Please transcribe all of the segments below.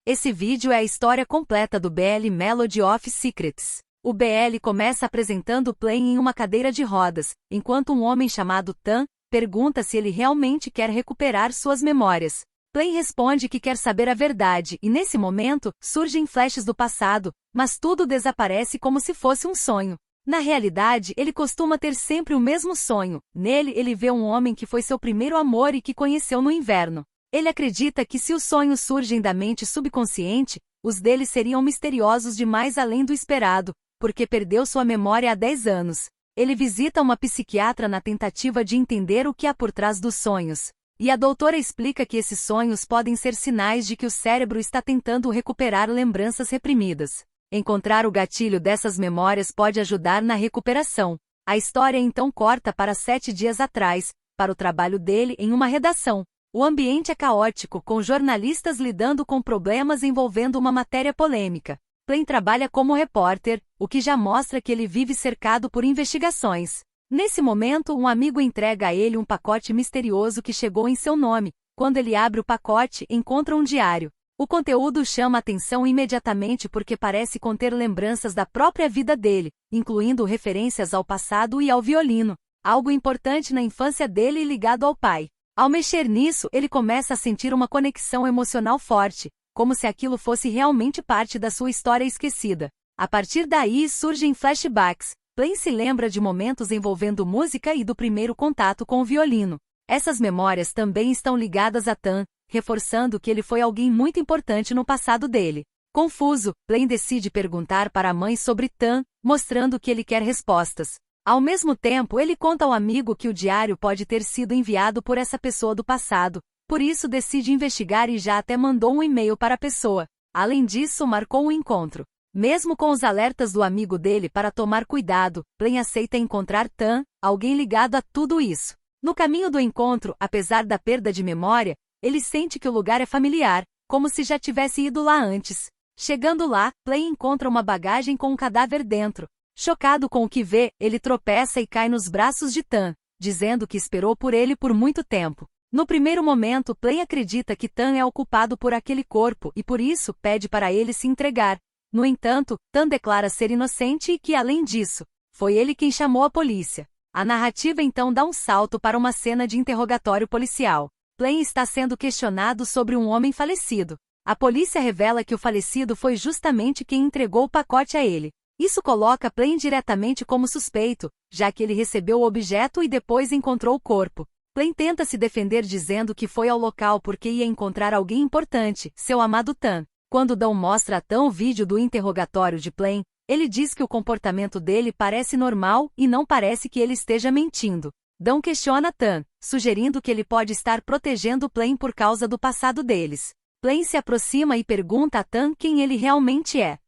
Esse vídeo é a história completa do BL Melody of Secrets. O BL começa apresentando Plain em uma cadeira de rodas, enquanto um homem chamado Tan pergunta se ele realmente quer recuperar suas memórias. Plain responde que quer saber a verdade e nesse momento, surgem flashes do passado, mas tudo desaparece como se fosse um sonho. Na realidade, ele costuma ter sempre o mesmo sonho. Nele, ele vê um homem que foi seu primeiro amor e que conheceu no inverno. Ele acredita que se os sonhos surgem da mente subconsciente, os dele seriam misteriosos demais além do esperado, porque perdeu sua memória há 10 anos. Ele visita uma psiquiatra na tentativa de entender o que há por trás dos sonhos. E a doutora explica que esses sonhos podem ser sinais de que o cérebro está tentando recuperar lembranças reprimidas. Encontrar o gatilho dessas memórias pode ajudar na recuperação. A história então corta para 7 dias atrás, para o trabalho dele em uma redação. O ambiente é caótico, com jornalistas lidando com problemas envolvendo uma matéria polêmica. Plain trabalha como repórter, o que já mostra que ele vive cercado por investigações. Nesse momento, um amigo entrega a ele um pacote misterioso que chegou em seu nome. Quando ele abre o pacote, encontra um diário. O conteúdo chama atenção imediatamente porque parece conter lembranças da própria vida dele, incluindo referências ao passado e ao violino, algo importante na infância dele e ligado ao pai. Ao mexer nisso, ele começa a sentir uma conexão emocional forte, como se aquilo fosse realmente parte da sua história esquecida. A partir daí surgem flashbacks. Plain se lembra de momentos envolvendo música e do primeiro contato com o violino. Essas memórias também estão ligadas a Tan, reforçando que ele foi alguém muito importante no passado dele. Confuso, Plain decide perguntar para a mãe sobre Tan, mostrando que ele quer respostas. Ao mesmo tempo, ele conta ao amigo que o diário pode ter sido enviado por essa pessoa do passado, por isso decide investigar e já até mandou um e-mail para a pessoa. Além disso, marcou um encontro. Mesmo com os alertas do amigo dele para tomar cuidado, Plain aceita encontrar Tan, alguém ligado a tudo isso. No caminho do encontro, apesar da perda de memória, ele sente que o lugar é familiar, como se já tivesse ido lá antes. Chegando lá, Plain encontra uma bagagem com um cadáver dentro. Chocado com o que vê, ele tropeça e cai nos braços de Tan, dizendo que esperou por ele por muito tempo. No primeiro momento, Plain acredita que Tan é o culpado por aquele corpo e por isso pede para ele se entregar. No entanto, Tan declara ser inocente e que, além disso, foi ele quem chamou a polícia. A narrativa então dá um salto para uma cena de interrogatório policial. Plain está sendo questionado sobre um homem falecido. A polícia revela que o falecido foi justamente quem entregou o pacote a ele. Isso coloca Plain diretamente como suspeito, já que ele recebeu o objeto e depois encontrou o corpo. Plain tenta se defender dizendo que foi ao local porque ia encontrar alguém importante, seu amado Tan. Quando Dão mostra a Tan o vídeo do interrogatório de Plain, ele diz que o comportamento dele parece normal e não parece que ele esteja mentindo. Dão questiona Tan, sugerindo que ele pode estar protegendo Plain por causa do passado deles. Plain se aproxima e pergunta a Tan quem ele realmente é.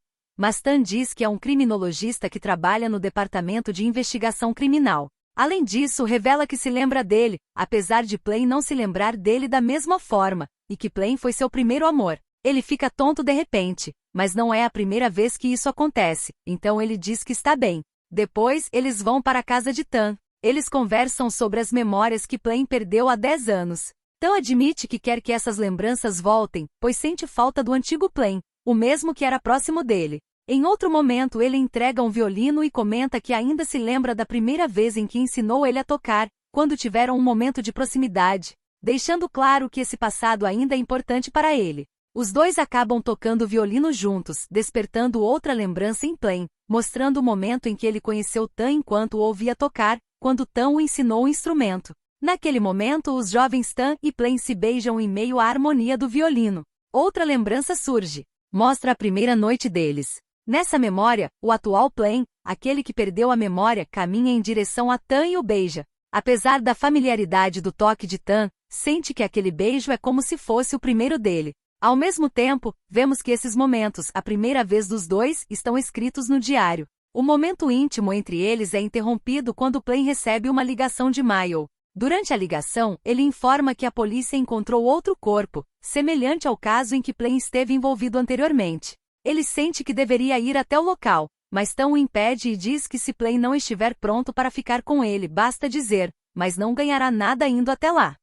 Mas Tan diz que é um criminologista que trabalha no departamento de investigação criminal. Além disso, revela que se lembra dele, apesar de Plain não se lembrar dele da mesma forma, e que Plain foi seu primeiro amor. Ele fica tonto de repente, mas não é a primeira vez que isso acontece, então ele diz que está bem. Depois, eles vão para a casa de Tan. Eles conversam sobre as memórias que Plain perdeu há 10 anos. Tan admite que quer que essas lembranças voltem, pois sente falta do antigo Plain, o mesmo que era próximo dele. Em outro momento ele entrega um violino e comenta que ainda se lembra da primeira vez em que ensinou ele a tocar, quando tiveram um momento de proximidade, deixando claro que esse passado ainda é importante para ele. Os dois acabam tocando violino juntos, despertando outra lembrança em Plain, mostrando o momento em que ele conheceu Tan enquanto o ouvia tocar, quando Tan o ensinou o instrumento. Naquele momento os jovens Tan e Plain se beijam em meio à harmonia do violino. Outra lembrança surge. Mostra a primeira noite deles. Nessa memória, o atual Plain, aquele que perdeu a memória, caminha em direção a Tan e o beija. Apesar da familiaridade do toque de Tan, sente que aquele beijo é como se fosse o primeiro dele. Ao mesmo tempo, vemos que esses momentos, a primeira vez dos dois, estão escritos no diário. O momento íntimo entre eles é interrompido quando Plain recebe uma ligação de Mayo. Durante a ligação, ele informa que a polícia encontrou outro corpo, semelhante ao caso em que Plain esteve envolvido anteriormente. Ele sente que deveria ir até o local, mas Tan o impede e diz que se Plain não estiver pronto para ficar com ele, basta dizer, mas não ganhará nada indo até lá.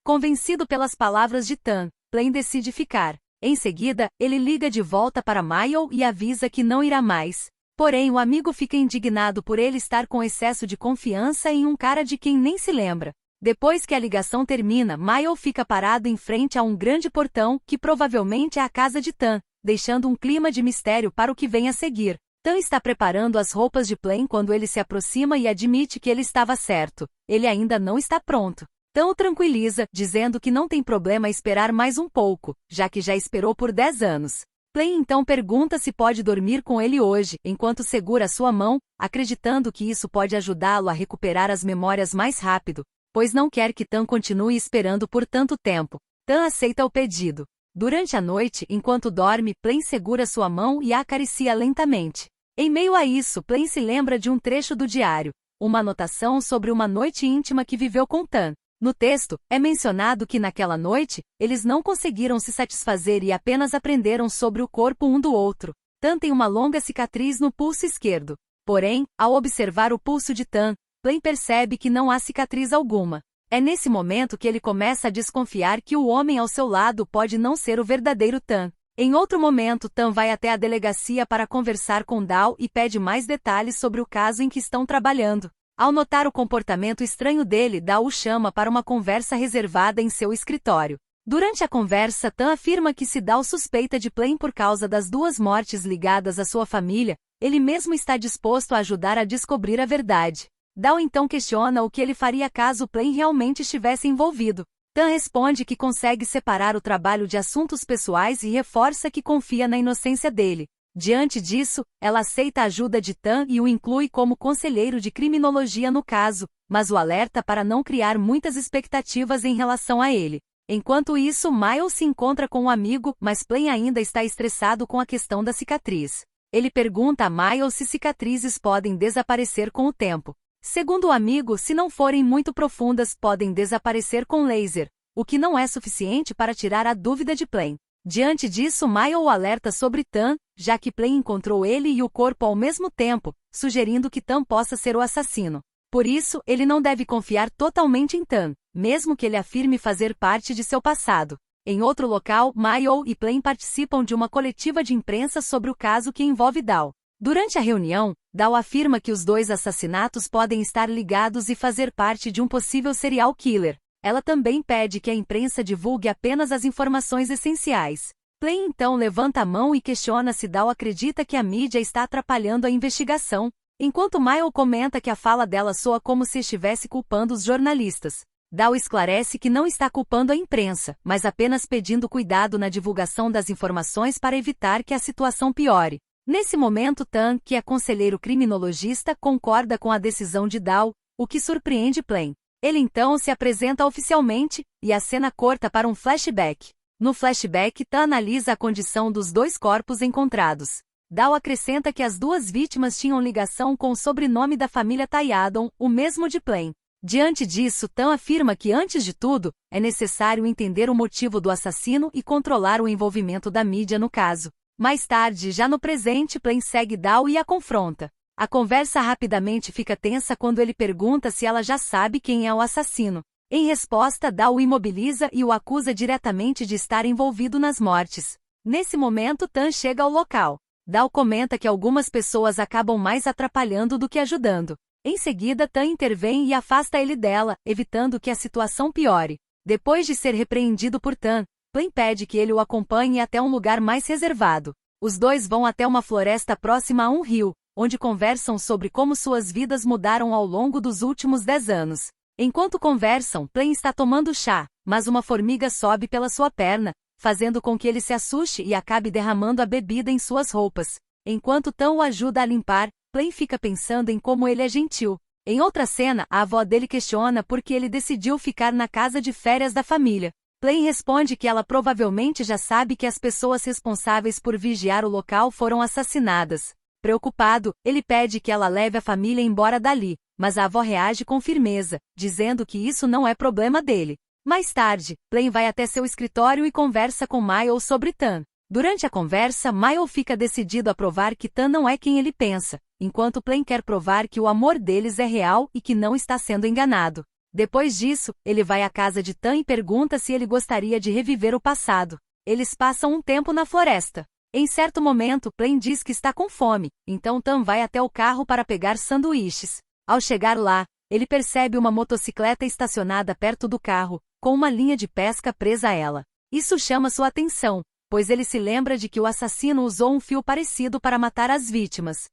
Convencido pelas palavras de Tan, Plain decide ficar. Em seguida, ele liga de volta para Mayo e avisa que não irá mais. Porém, o amigo fica indignado por ele estar com excesso de confiança em um cara de quem nem se lembra. Depois que a ligação termina, Mayo fica parado em frente a um grande portão, que provavelmente é a casa de Tan, deixando um clima de mistério para o que vem a seguir. Tan está preparando as roupas de Plain quando ele se aproxima e admite que ele estava certo. Ele ainda não está pronto. Tan o tranquiliza, dizendo que não tem problema esperar mais um pouco, já que já esperou por 10 anos. Plain então pergunta se pode dormir com ele hoje, enquanto segura sua mão, acreditando que isso pode ajudá-lo a recuperar as memórias mais rápido, pois não quer que Tan continue esperando por tanto tempo. Tan aceita o pedido. Durante a noite, enquanto dorme, Plain segura sua mão e a acaricia lentamente. Em meio a isso, Plain se lembra de um trecho do diário, uma anotação sobre uma noite íntima que viveu com Tan. No texto, é mencionado que naquela noite, eles não conseguiram se satisfazer e apenas aprenderam sobre o corpo um do outro. Tan tem uma longa cicatriz no pulso esquerdo. Porém, ao observar o pulso de Tan, Plain percebe que não há cicatriz alguma. É nesse momento que ele começa a desconfiar que o homem ao seu lado pode não ser o verdadeiro Tan. Em outro momento, Tan vai até a delegacia para conversar com Dao e pede mais detalhes sobre o caso em que estão trabalhando. Ao notar o comportamento estranho dele, Dao o chama para uma conversa reservada em seu escritório. Durante a conversa, Tan afirma que se Dao suspeita de Plain por causa das 2 mortes ligadas à sua família, ele mesmo está disposto a ajudar a descobrir a verdade. Dao então questiona o que ele faria caso Plain realmente estivesse envolvido. Tan responde que consegue separar o trabalho de assuntos pessoais e reforça que confia na inocência dele. Diante disso, ela aceita a ajuda de Tan e o inclui como conselheiro de criminologia no caso, mas o alerta para não criar muitas expectativas em relação a ele. Enquanto isso, Miles se encontra com um amigo, mas Plain ainda está estressado com a questão da cicatriz. Ele pergunta a Miles se cicatrizes podem desaparecer com o tempo. Segundo o amigo, se não forem muito profundas, podem desaparecer com laser, o que não é suficiente para tirar a dúvida de Plain. Diante disso, Miles o alerta sobre Tan, já que Plain encontrou ele e o corpo ao mesmo tempo, sugerindo que Tan possa ser o assassino. Por isso, ele não deve confiar totalmente em Tan, mesmo que ele afirme fazer parte de seu passado. Em outro local, Miles e Plain participam de uma coletiva de imprensa sobre o caso que envolve Dao. Durante a reunião, Dao afirma que os 2 assassinatos podem estar ligados e fazer parte de um possível serial killer. Ela também pede que a imprensa divulgue apenas as informações essenciais. Plain então levanta a mão e questiona se Dao acredita que a mídia está atrapalhando a investigação, enquanto Miles comenta que a fala dela soa como se estivesse culpando os jornalistas. Dao esclarece que não está culpando a imprensa, mas apenas pedindo cuidado na divulgação das informações para evitar que a situação piore. Nesse momento, Tan, que é conselheiro criminologista, concorda com a decisão de Dao, o que surpreende Plain. Ele então se apresenta oficialmente, e a cena corta para um flashback. No flashback, Tan analisa a condição dos 2 corpos encontrados. Dao acrescenta que as 2 vítimas tinham ligação com o sobrenome da família Tayadon, o mesmo de Plain. Diante disso, Tan afirma que, antes de tudo, é necessário entender o motivo do assassino e controlar o envolvimento da mídia no caso. Mais tarde, já no presente, Plain segue Dao e a confronta. A conversa rapidamente fica tensa quando ele pergunta se ela já sabe quem é o assassino. Em resposta, Dao o imobiliza e o acusa diretamente de estar envolvido nas mortes. Nesse momento, Tan chega ao local. Dao comenta que algumas pessoas acabam mais atrapalhando do que ajudando. Em seguida, Tan intervém e afasta ele dela, evitando que a situação piore. Depois de ser repreendido por Tan, Plain pede que ele o acompanhe até um lugar mais reservado. Os 2 vão até uma floresta próxima a um rio, onde conversam sobre como suas vidas mudaram ao longo dos últimos 10 anos. Enquanto conversam, Plain está tomando chá, mas uma formiga sobe pela sua perna, fazendo com que ele se assuste e acabe derramando a bebida em suas roupas. Enquanto Tan o ajuda a limpar, Plain fica pensando em como ele é gentil. Em outra cena, a avó dele questiona por que ele decidiu ficar na casa de férias da família. Plain responde que ela provavelmente já sabe que as pessoas responsáveis por vigiar o local foram assassinadas. Preocupado, ele pede que ela leve a família embora dali, mas a avó reage com firmeza, dizendo que isso não é problema dele. Mais tarde, Plain vai até seu escritório e conversa com Miles sobre Tan. Durante a conversa, Miles fica decidido a provar que Tan não é quem ele pensa, enquanto Plain quer provar que o amor deles é real e que não está sendo enganado. Depois disso, ele vai à casa de Tan e pergunta se ele gostaria de reviver o passado. Eles passam um tempo na floresta. Em certo momento, Plain diz que está com fome, então Tan vai até o carro para pegar sanduíches. Ao chegar lá, ele percebe uma motocicleta estacionada perto do carro, com uma linha de pesca presa a ela. Isso chama sua atenção, pois ele se lembra de que o assassino usou um fio parecido para matar as vítimas.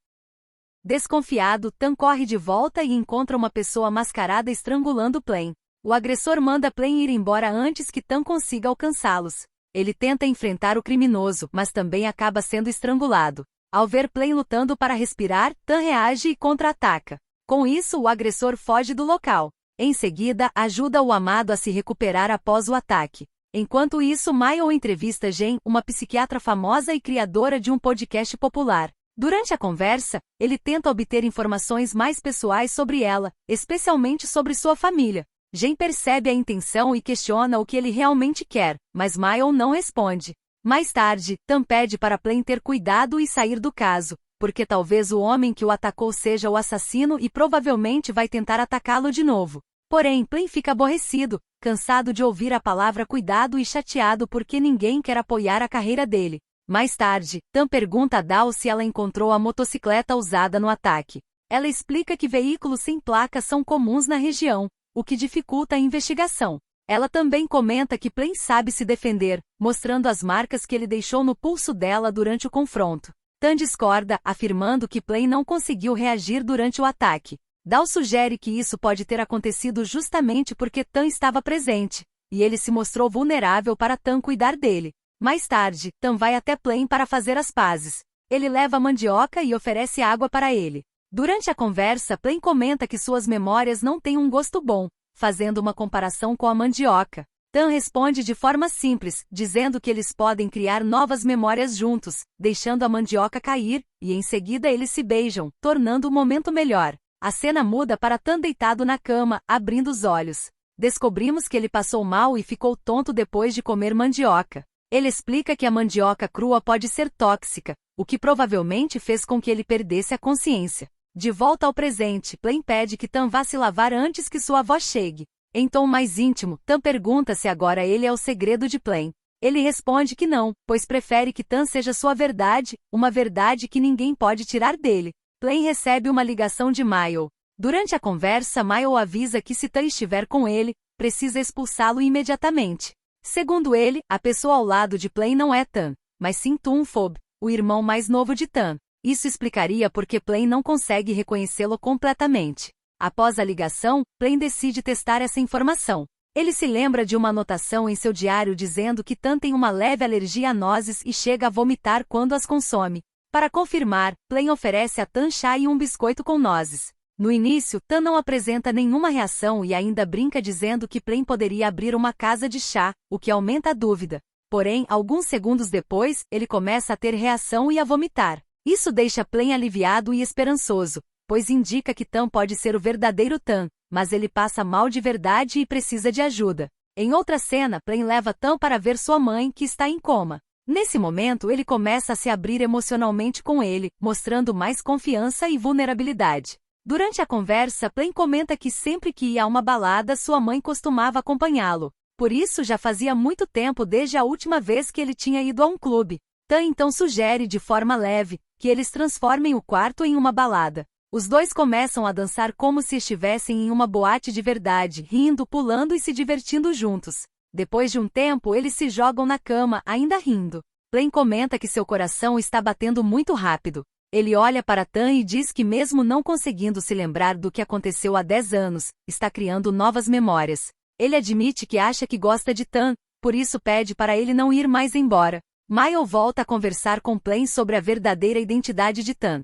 Desconfiado, Tan corre de volta e encontra uma pessoa mascarada estrangulando Plain. O agressor manda Plain ir embora antes que Tan consiga alcançá-los. Ele tenta enfrentar o criminoso, mas também acaba sendo estrangulado. Ao ver Plain lutando para respirar, Tan reage e contra-ataca. Com isso, o agressor foge do local. Em seguida, ajuda o amado a se recuperar após o ataque. Enquanto isso, Mayo entrevista Jen, uma psiquiatra famosa e criadora de um podcast popular. Durante a conversa, ele tenta obter informações mais pessoais sobre ela, especialmente sobre sua família. Jen percebe a intenção e questiona o que ele realmente quer, mas Mayo não responde. Mais tarde, Tan pede para Plain ter cuidado e sair do caso, porque talvez o homem que o atacou seja o assassino e provavelmente vai tentar atacá-lo de novo. Porém, Plain fica aborrecido, cansado de ouvir a palavra cuidado e chateado porque ninguém quer apoiar a carreira dele. Mais tarde, Tan pergunta a Dao se ela encontrou a motocicleta usada no ataque. Ela explica que veículos sem placa são comuns na região, o que dificulta a investigação. Ela também comenta que Plain sabe se defender, mostrando as marcas que ele deixou no pulso dela durante o confronto. Tan discorda, afirmando que Plain não conseguiu reagir durante o ataque. Dao sugere que isso pode ter acontecido justamente porque Tan estava presente, e ele se mostrou vulnerável para Tan cuidar dele. Mais tarde, Tan vai até Plain para fazer as pazes. Ele leva mandioca e oferece água para ele. Durante a conversa, Plain comenta que suas memórias não têm um gosto bom, fazendo uma comparação com a mandioca. Tan responde de forma simples, dizendo que eles podem criar novas memórias juntos, deixando a mandioca cair, e em seguida eles se beijam, tornando o momento melhor. A cena muda para Tan deitado na cama, abrindo os olhos. Descobrimos que ele passou mal e ficou tonto depois de comer mandioca. Ele explica que a mandioca crua pode ser tóxica, o que provavelmente fez com que ele perdesse a consciência. De volta ao presente, Plain pede que Tan vá se lavar antes que sua avó chegue. Em tom mais íntimo, Tan pergunta se agora ele é o segredo de Plain. Ele responde que não, pois prefere que Tan seja sua verdade, uma verdade que ninguém pode tirar dele. Plain recebe uma ligação de Mayo. Durante a conversa, Mayo avisa que se Tan estiver com ele, precisa expulsá-lo imediatamente. Segundo ele, a pessoa ao lado de Plain não é Tan, mas sim Tun Fob, o irmão mais novo de Tan. Isso explicaria por que Plain não consegue reconhecê-lo completamente. Após a ligação, Plain decide testar essa informação. Ele se lembra de uma anotação em seu diário dizendo que Tan tem uma leve alergia a nozes e chega a vomitar quando as consome. Para confirmar, Plain oferece a Tan chá e um biscoito com nozes. No início, Tan não apresenta nenhuma reação e ainda brinca dizendo que Plain poderia abrir uma casa de chá, o que aumenta a dúvida. Porém, alguns segundos depois, ele começa a ter reação e a vomitar. Isso deixa Plain aliviado e esperançoso, pois indica que Tan pode ser o verdadeiro Tan, mas ele passa mal de verdade e precisa de ajuda. Em outra cena, Plain leva Tan para ver sua mãe, que está em coma. Nesse momento, ele começa a se abrir emocionalmente com ele, mostrando mais confiança e vulnerabilidade. Durante a conversa, Plain comenta que sempre que ia a uma balada, sua mãe costumava acompanhá-lo. Por isso, já fazia muito tempo desde a última vez que ele tinha ido a um clube. Tan então sugere de forma leve que eles transformem o quarto em uma balada. Os dois começam a dançar como se estivessem em uma boate de verdade, rindo, pulando e se divertindo juntos. Depois de um tempo, eles se jogam na cama, ainda rindo. Plain comenta que seu coração está batendo muito rápido. Ele olha para Tan e diz que mesmo não conseguindo se lembrar do que aconteceu há 10 anos, está criando novas memórias. Ele admite que acha que gosta de Tan, por isso pede para ele não ir mais embora. Mayo volta a conversar com Plain sobre a verdadeira identidade de Tan.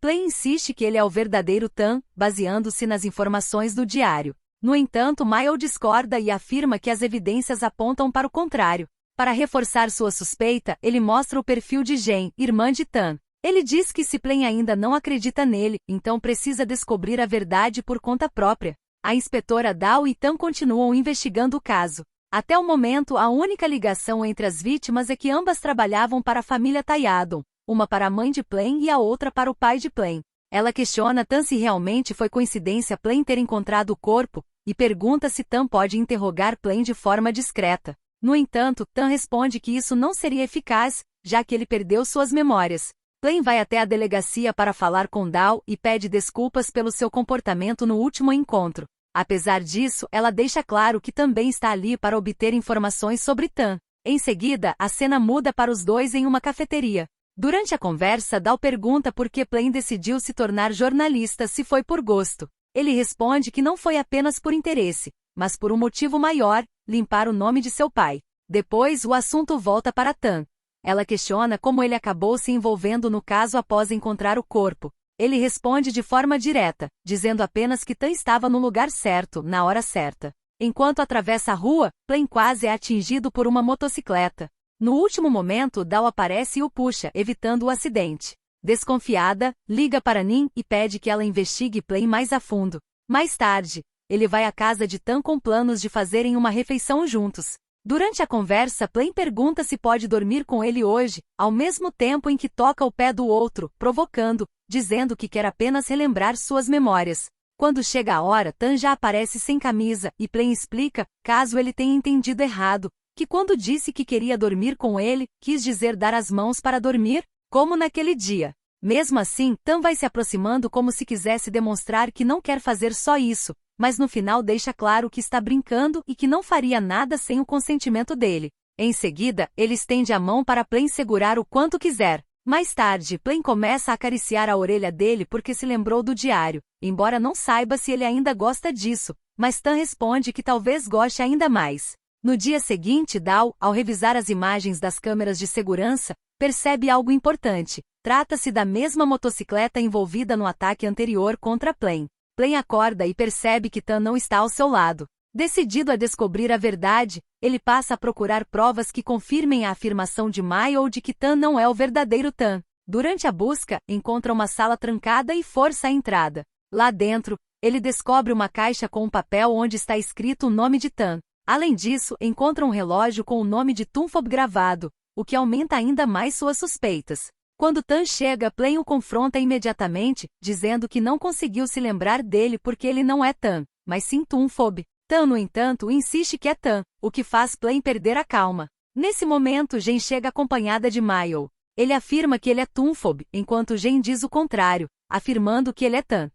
Plain insiste que ele é o verdadeiro Tan, baseando-se nas informações do diário. No entanto, Mayo discorda e afirma que as evidências apontam para o contrário. Para reforçar sua suspeita, ele mostra o perfil de Jen, irmã de Tan. Ele diz que se Plain ainda não acredita nele, então precisa descobrir a verdade por conta própria. A inspetora Dao e Tan continuam investigando o caso. Até o momento, a única ligação entre as vítimas é que ambas trabalhavam para a família Tayadon, uma para a mãe de Plain e a outra para o pai de Plain. Ela questiona Tan se realmente foi coincidência Plain ter encontrado o corpo, e pergunta se Tan pode interrogar Plain de forma discreta. No entanto, Tan responde que isso não seria eficaz, já que ele perdeu suas memórias. Plain vai até a delegacia para falar com Dao e pede desculpas pelo seu comportamento no último encontro. Apesar disso, ela deixa claro que também está ali para obter informações sobre Tan. Em seguida, a cena muda para os dois em uma cafeteria. Durante a conversa, Dao pergunta por que Plain decidiu se tornar jornalista se foi por gosto. Ele responde que não foi apenas por interesse, mas por um motivo maior, limpar o nome de seu pai. Depois, o assunto volta para Tan. Ela questiona como ele acabou se envolvendo no caso após encontrar o corpo. Ele responde de forma direta, dizendo apenas que Tan estava no lugar certo, na hora certa. Enquanto atravessa a rua, Plain quase é atingido por uma motocicleta. No último momento, Dao aparece e o puxa, evitando o acidente. Desconfiada, liga para Nin e pede que ela investigue Plain mais a fundo. Mais tarde, ele vai à casa de Tan com planos de fazerem uma refeição juntos. Durante a conversa, Plain pergunta se pode dormir com ele hoje, ao mesmo tempo em que toca o pé do outro, provocando, dizendo que quer apenas relembrar suas memórias. Quando chega a hora, Tan já aparece sem camisa, e Plain explica, caso ele tenha entendido errado, que quando disse que queria dormir com ele, quis dizer dar as mãos para dormir, como naquele dia. Mesmo assim, Tan vai se aproximando como se quisesse demonstrar que não quer fazer só isso, mas no final deixa claro que está brincando e que não faria nada sem o consentimento dele. Em seguida, ele estende a mão para Plain segurar o quanto quiser. Mais tarde, Plain começa a acariciar a orelha dele porque se lembrou do diário, embora não saiba se ele ainda gosta disso, mas Tan responde que talvez goste ainda mais. No dia seguinte, Dao, ao revisar as imagens das câmeras de segurança, percebe algo importante. Trata-se da mesma motocicleta envolvida no ataque anterior contra Plain. Plain acorda e percebe que Tan não está ao seu lado. Decidido a descobrir a verdade, ele passa a procurar provas que confirmem a afirmação de Mayo de que Tan não é o verdadeiro Tan. Durante a busca, encontra uma sala trancada e força a entrada. Lá dentro, ele descobre uma caixa com um papel onde está escrito o nome de Tan. Além disso, encontra um relógio com o nome de Tunfob gravado, o que aumenta ainda mais suas suspeitas. Quando Tan chega, Plain o confronta imediatamente, dizendo que não conseguiu se lembrar dele porque ele não é Tan, mas sim Tunfob. Tan, no entanto, insiste que é Tan, o que faz Plain perder a calma. Nesse momento, Jen chega acompanhada de Mayo. Ele afirma que ele é Tunfob, enquanto Jen diz o contrário, afirmando que ele é Tan.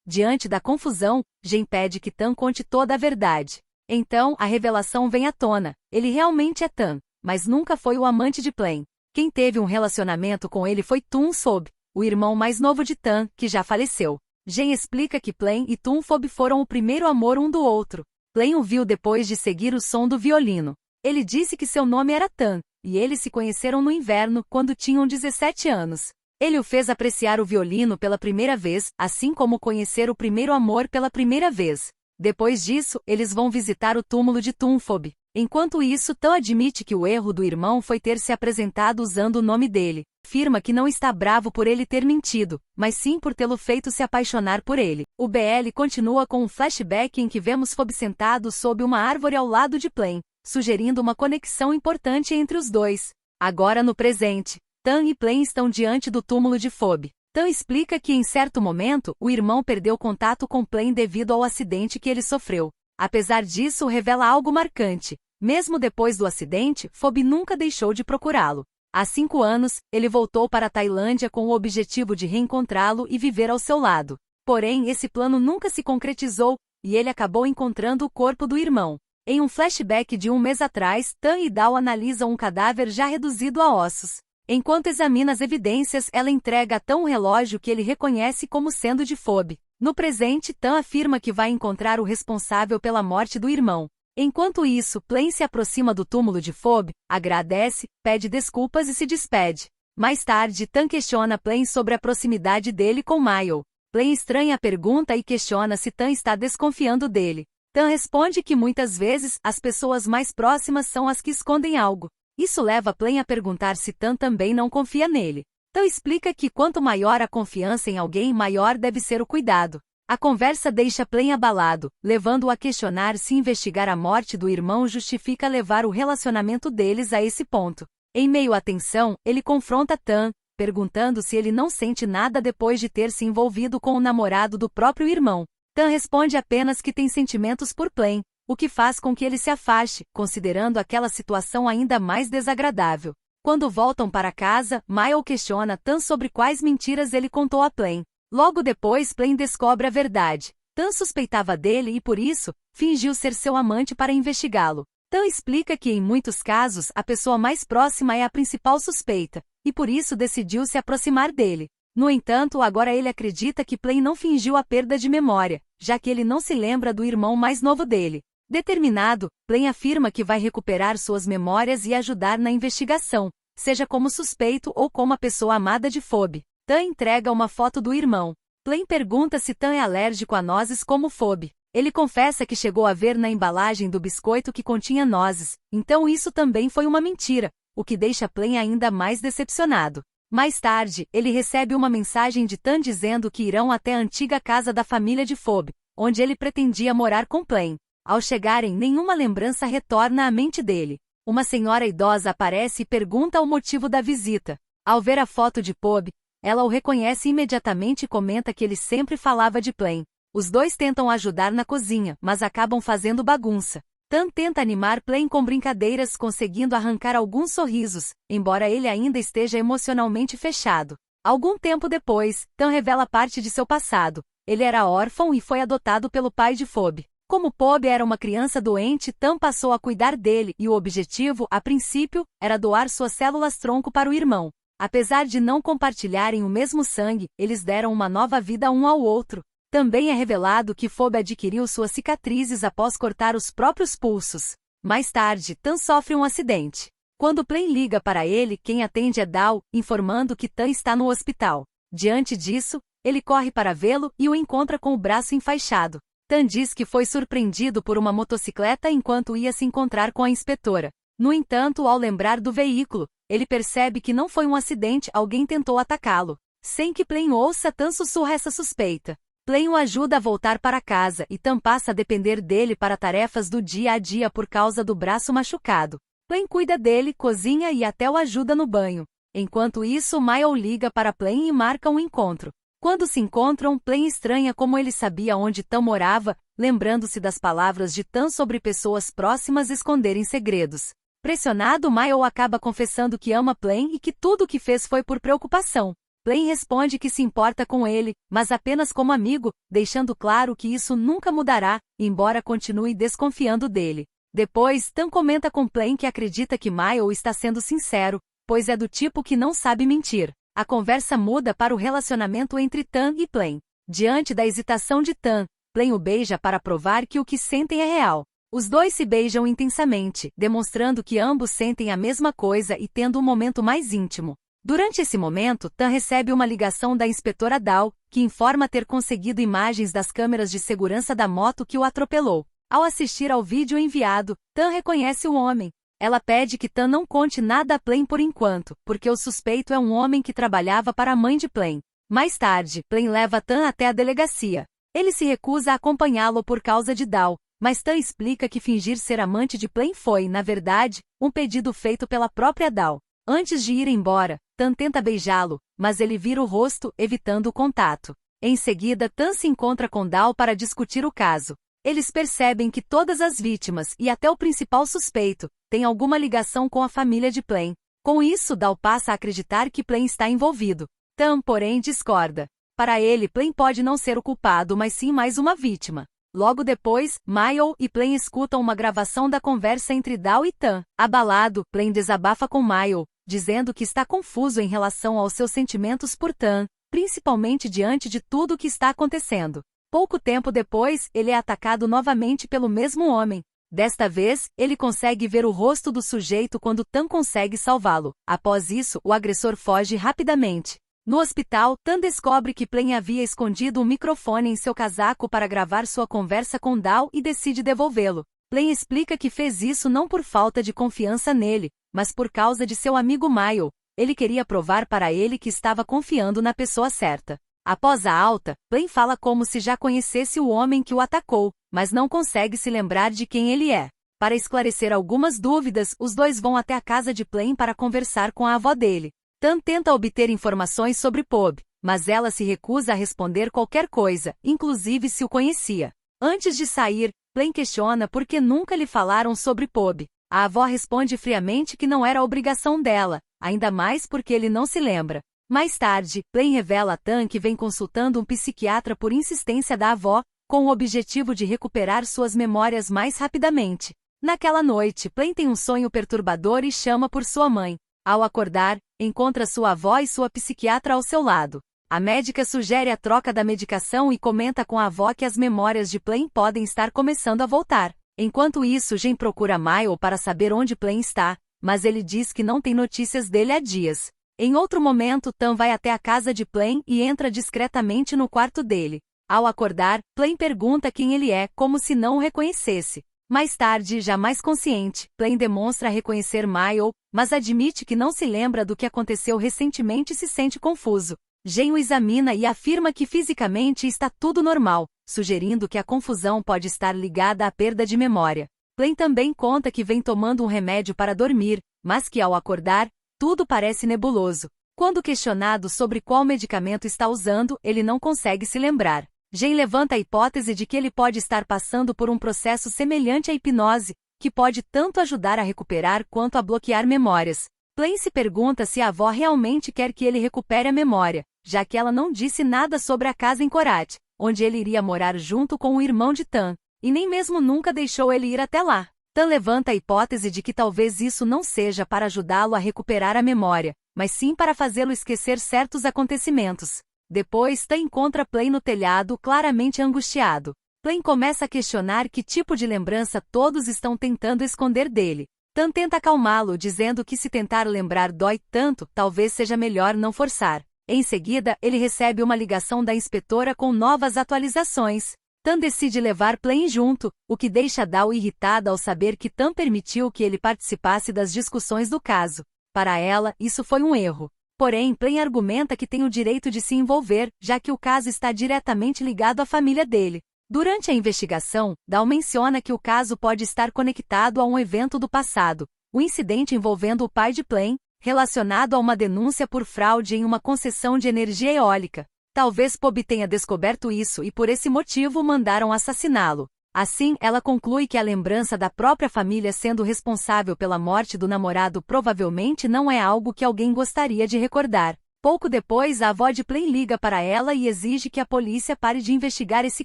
Diante da confusão, Jen pede que Tan conte toda a verdade. Então, a revelação vem à tona. Ele realmente é Tan, mas nunca foi o amante de Plain. Quem teve um relacionamento com ele foi Tunfob, o irmão mais novo de Tan, que já faleceu. Jen explica que Plain e Tunfob foram o primeiro amor um do outro. Plain o viu depois de seguir o som do violino. Ele disse que seu nome era Tan, e eles se conheceram no inverno, quando tinham 17 anos. Ele o fez apreciar o violino pela primeira vez, assim como conhecer o primeiro amor pela primeira vez. Depois disso, eles vão visitar o túmulo de Tunfob. Enquanto isso, Tan admite que o erro do irmão foi ter se apresentado usando o nome dele. Afirma que não está bravo por ele ter mentido, mas sim por tê-lo feito se apaixonar por ele. O BL continua com um flashback em que vemos Fob sentado sob uma árvore ao lado de Plain, sugerindo uma conexão importante entre os dois. Agora no presente, Tan e Plain estão diante do túmulo de Fob. Tan explica que em certo momento, o irmão perdeu contato com Plain devido ao acidente que ele sofreu. Apesar disso, revela algo marcante. Mesmo depois do acidente, Fob nunca deixou de procurá-lo. Há 5 anos, ele voltou para a Tailândia com o objetivo de reencontrá-lo e viver ao seu lado. Porém, esse plano nunca se concretizou, e ele acabou encontrando o corpo do irmão. Em um flashback de um mês atrás, Tan e Dao analisam um cadáver já reduzido a ossos. Enquanto examina as evidências, ela entrega a Tan um relógio que ele reconhece como sendo de Fob. No presente, Tan afirma que vai encontrar o responsável pela morte do irmão. Enquanto isso, Plain se aproxima do túmulo de Fob, agradece, pede desculpas e se despede. Mais tarde, Tan questiona Plain sobre a proximidade dele com Mayo. Plain estranha a pergunta e questiona se Tan está desconfiando dele. Tan responde que muitas vezes, as pessoas mais próximas são as que escondem algo. Isso leva Plain a perguntar se Tan também não confia nele. Tan explica que quanto maior a confiança em alguém, maior deve ser o cuidado. A conversa deixa Plain abalado, levando-o a questionar se investigar a morte do irmão justifica levar o relacionamento deles a esse ponto. Em meio à tensão, ele confronta Tan, perguntando se ele não sente nada depois de ter se envolvido com o namorado do próprio irmão. Tan responde apenas que tem sentimentos por Plain, o que faz com que ele se afaste, considerando aquela situação ainda mais desagradável. Quando voltam para casa, Mile questiona Tan sobre quais mentiras ele contou a Plain. Logo depois, Plain descobre a verdade. Tan suspeitava dele e, por isso, fingiu ser seu amante para investigá-lo. Tan explica que, em muitos casos, a pessoa mais próxima é a principal suspeita, e por isso decidiu se aproximar dele. No entanto, agora ele acredita que Plain não fingiu a perda de memória, já que ele não se lembra do irmão mais novo dele. Determinado, Plain afirma que vai recuperar suas memórias e ajudar na investigação, seja como suspeito ou como a pessoa amada de Phoebe. Tan entrega uma foto do irmão. Plain pergunta se Tan é alérgico a nozes como Phoebe. Ele confessa que chegou a ver na embalagem do biscoito que continha nozes, então isso também foi uma mentira, o que deixa Plain ainda mais decepcionado. Mais tarde, ele recebe uma mensagem de Tan dizendo que irão até a antiga casa da família de Phoebe, onde ele pretendia morar com Plain. Ao chegarem, nenhuma lembrança retorna à mente dele. Uma senhora idosa aparece e pergunta o motivo da visita. Ao ver a foto de Phoebe, ela o reconhece imediatamente e comenta que ele sempre falava de Plain. Os dois tentam ajudar na cozinha, mas acabam fazendo bagunça. Tan tenta animar Plain com brincadeiras, conseguindo arrancar alguns sorrisos, embora ele ainda esteja emocionalmente fechado. Algum tempo depois, Tan revela parte de seu passado. Ele era órfão e foi adotado pelo pai de Phoebe. Como Phoebe era uma criança doente, Tan passou a cuidar dele e o objetivo, a princípio, era doar suas células-tronco para o irmão. Apesar de não compartilharem o mesmo sangue, eles deram uma nova vida um ao outro. Também é revelado que Phoebe adquiriu suas cicatrizes após cortar os próprios pulsos. Mais tarde, Tan sofre um acidente. Quando Plain liga para ele, quem atende é Dal, informando que Tan está no hospital. Diante disso, ele corre para vê-lo e o encontra com o braço enfaixado. Tan diz que foi surpreendido por uma motocicleta enquanto ia se encontrar com a inspetora. No entanto, ao lembrar do veículo, ele percebe que não foi um acidente, alguém tentou atacá-lo. Sem que Plain ouça, Tan sussurra essa suspeita. Plain o ajuda a voltar para casa e Tan passa a depender dele para tarefas do dia a dia por causa do braço machucado. Plain cuida dele, cozinha e até o ajuda no banho. Enquanto isso, Mile liga para Plain e marca um encontro. Quando se encontram, Plain estranha como ele sabia onde Tan morava, lembrando-se das palavras de Tan sobre pessoas próximas esconderem segredos. Pressionado, Mile acaba confessando que ama Plain e que tudo o que fez foi por preocupação. Plain responde que se importa com ele, mas apenas como amigo, deixando claro que isso nunca mudará, embora continue desconfiando dele. Depois, Tan comenta com Plain que acredita que Mile está sendo sincero, pois é do tipo que não sabe mentir. A conversa muda para o relacionamento entre Tan e Plain. Diante da hesitação de Tan, Plain o beija para provar que o que sentem é real. Os dois se beijam intensamente, demonstrando que ambos sentem a mesma coisa e tendo um momento mais íntimo. Durante esse momento, Tan recebe uma ligação da inspetora Dal, que informa ter conseguido imagens das câmeras de segurança da moto que o atropelou. Ao assistir ao vídeo enviado, Tan reconhece o homem. Ela pede que Tan não conte nada a Plain por enquanto, porque o suspeito é um homem que trabalhava para a mãe de Plain. Mais tarde, Plain leva Tan até a delegacia. Ele se recusa a acompanhá-lo por causa de Dal, mas Tan explica que fingir ser amante de Plain foi, na verdade, um pedido feito pela própria Dal. Antes de ir embora, Tan tenta beijá-lo, mas ele vira o rosto, evitando o contato. Em seguida, Tan se encontra com Dal para discutir o caso. Eles percebem que todas as vítimas, e até o principal suspeito, têm alguma ligação com a família de Plain. Com isso, Dal passa a acreditar que Plain está envolvido. Tan, porém, discorda. Para ele, Plain pode não ser o culpado, mas sim mais uma vítima. Logo depois, Mile e Plain escutam uma gravação da conversa entre Dal e Tan. Abalado, Plain desabafa com Mile, dizendo que está confuso em relação aos seus sentimentos por Tan, principalmente diante de tudo o que está acontecendo. Pouco tempo depois, ele é atacado novamente pelo mesmo homem. Desta vez, ele consegue ver o rosto do sujeito quando Tan consegue salvá-lo. Após isso, o agressor foge rapidamente. No hospital, Tan descobre que Plain havia escondido um microfone em seu casaco para gravar sua conversa com Dal e decide devolvê-lo. Plain explica que fez isso não por falta de confiança nele, mas por causa de seu amigo Mile. Ele queria provar para ele que estava confiando na pessoa certa. Após a alta, Plain fala como se já conhecesse o homem que o atacou, mas não consegue se lembrar de quem ele é. Para esclarecer algumas dúvidas, os dois vão até a casa de Plain para conversar com a avó dele. Tan tenta obter informações sobre Phoebe, mas ela se recusa a responder qualquer coisa, inclusive se o conhecia. Antes de sair, Plain questiona por que nunca lhe falaram sobre Pob. A avó responde friamente que não era obrigação dela, ainda mais porque ele não se lembra. Mais tarde, Plain revela a Tan que vem consultando um psiquiatra por insistência da avó, com o objetivo de recuperar suas memórias mais rapidamente. Naquela noite, Plain tem um sonho perturbador e chama por sua mãe. Ao acordar, encontra sua avó e sua psiquiatra ao seu lado. A médica sugere a troca da medicação e comenta com a avó que as memórias de Plain podem estar começando a voltar. Enquanto isso, Jen procura Mile para saber onde Plain está, mas ele diz que não tem notícias dele há dias. Em outro momento, Tan vai até a casa de Plain e entra discretamente no quarto dele. Ao acordar, Plain pergunta quem ele é, como se não o reconhecesse. Mais tarde, já mais consciente, Plain demonstra reconhecer Mile, mas admite que não se lembra do que aconteceu recentemente e se sente confuso. Jen o examina e afirma que fisicamente está tudo normal, sugerindo que a confusão pode estar ligada à perda de memória. Plain também conta que vem tomando um remédio para dormir, mas que ao acordar, tudo parece nebuloso. Quando questionado sobre qual medicamento está usando, ele não consegue se lembrar. Jen levanta a hipótese de que ele pode estar passando por um processo semelhante à hipnose, que pode tanto ajudar a recuperar quanto a bloquear memórias. Plain se pergunta se a avó realmente quer que ele recupere a memória, já que ela não disse nada sobre a casa em Korat, onde ele iria morar junto com o irmão de Tan, e nem mesmo nunca deixou ele ir até lá. Tan levanta a hipótese de que talvez isso não seja para ajudá-lo a recuperar a memória, mas sim para fazê-lo esquecer certos acontecimentos. Depois, Tan encontra Plain no telhado, claramente angustiado. Plain começa a questionar que tipo de lembrança todos estão tentando esconder dele. Tan tenta acalmá-lo, dizendo que se tentar lembrar dói tanto, talvez seja melhor não forçar. Em seguida, ele recebe uma ligação da inspetora com novas atualizações. Tan decide levar Plain junto, o que deixa Dao irritada ao saber que Tan permitiu que ele participasse das discussões do caso. Para ela, isso foi um erro. Porém, Plain argumenta que tem o direito de se envolver, já que o caso está diretamente ligado à família dele. Durante a investigação, Dao menciona que o caso pode estar conectado a um evento do passado, o incidente envolvendo o pai de Plain, relacionado a uma denúncia por fraude em uma concessão de energia eólica. Talvez Pob tenha descoberto isso e por esse motivo mandaram assassiná-lo. Assim, ela conclui que a lembrança da própria família sendo responsável pela morte do namorado provavelmente não é algo que alguém gostaria de recordar. Pouco depois, a avó de Plain liga para ela e exige que a polícia pare de investigar esse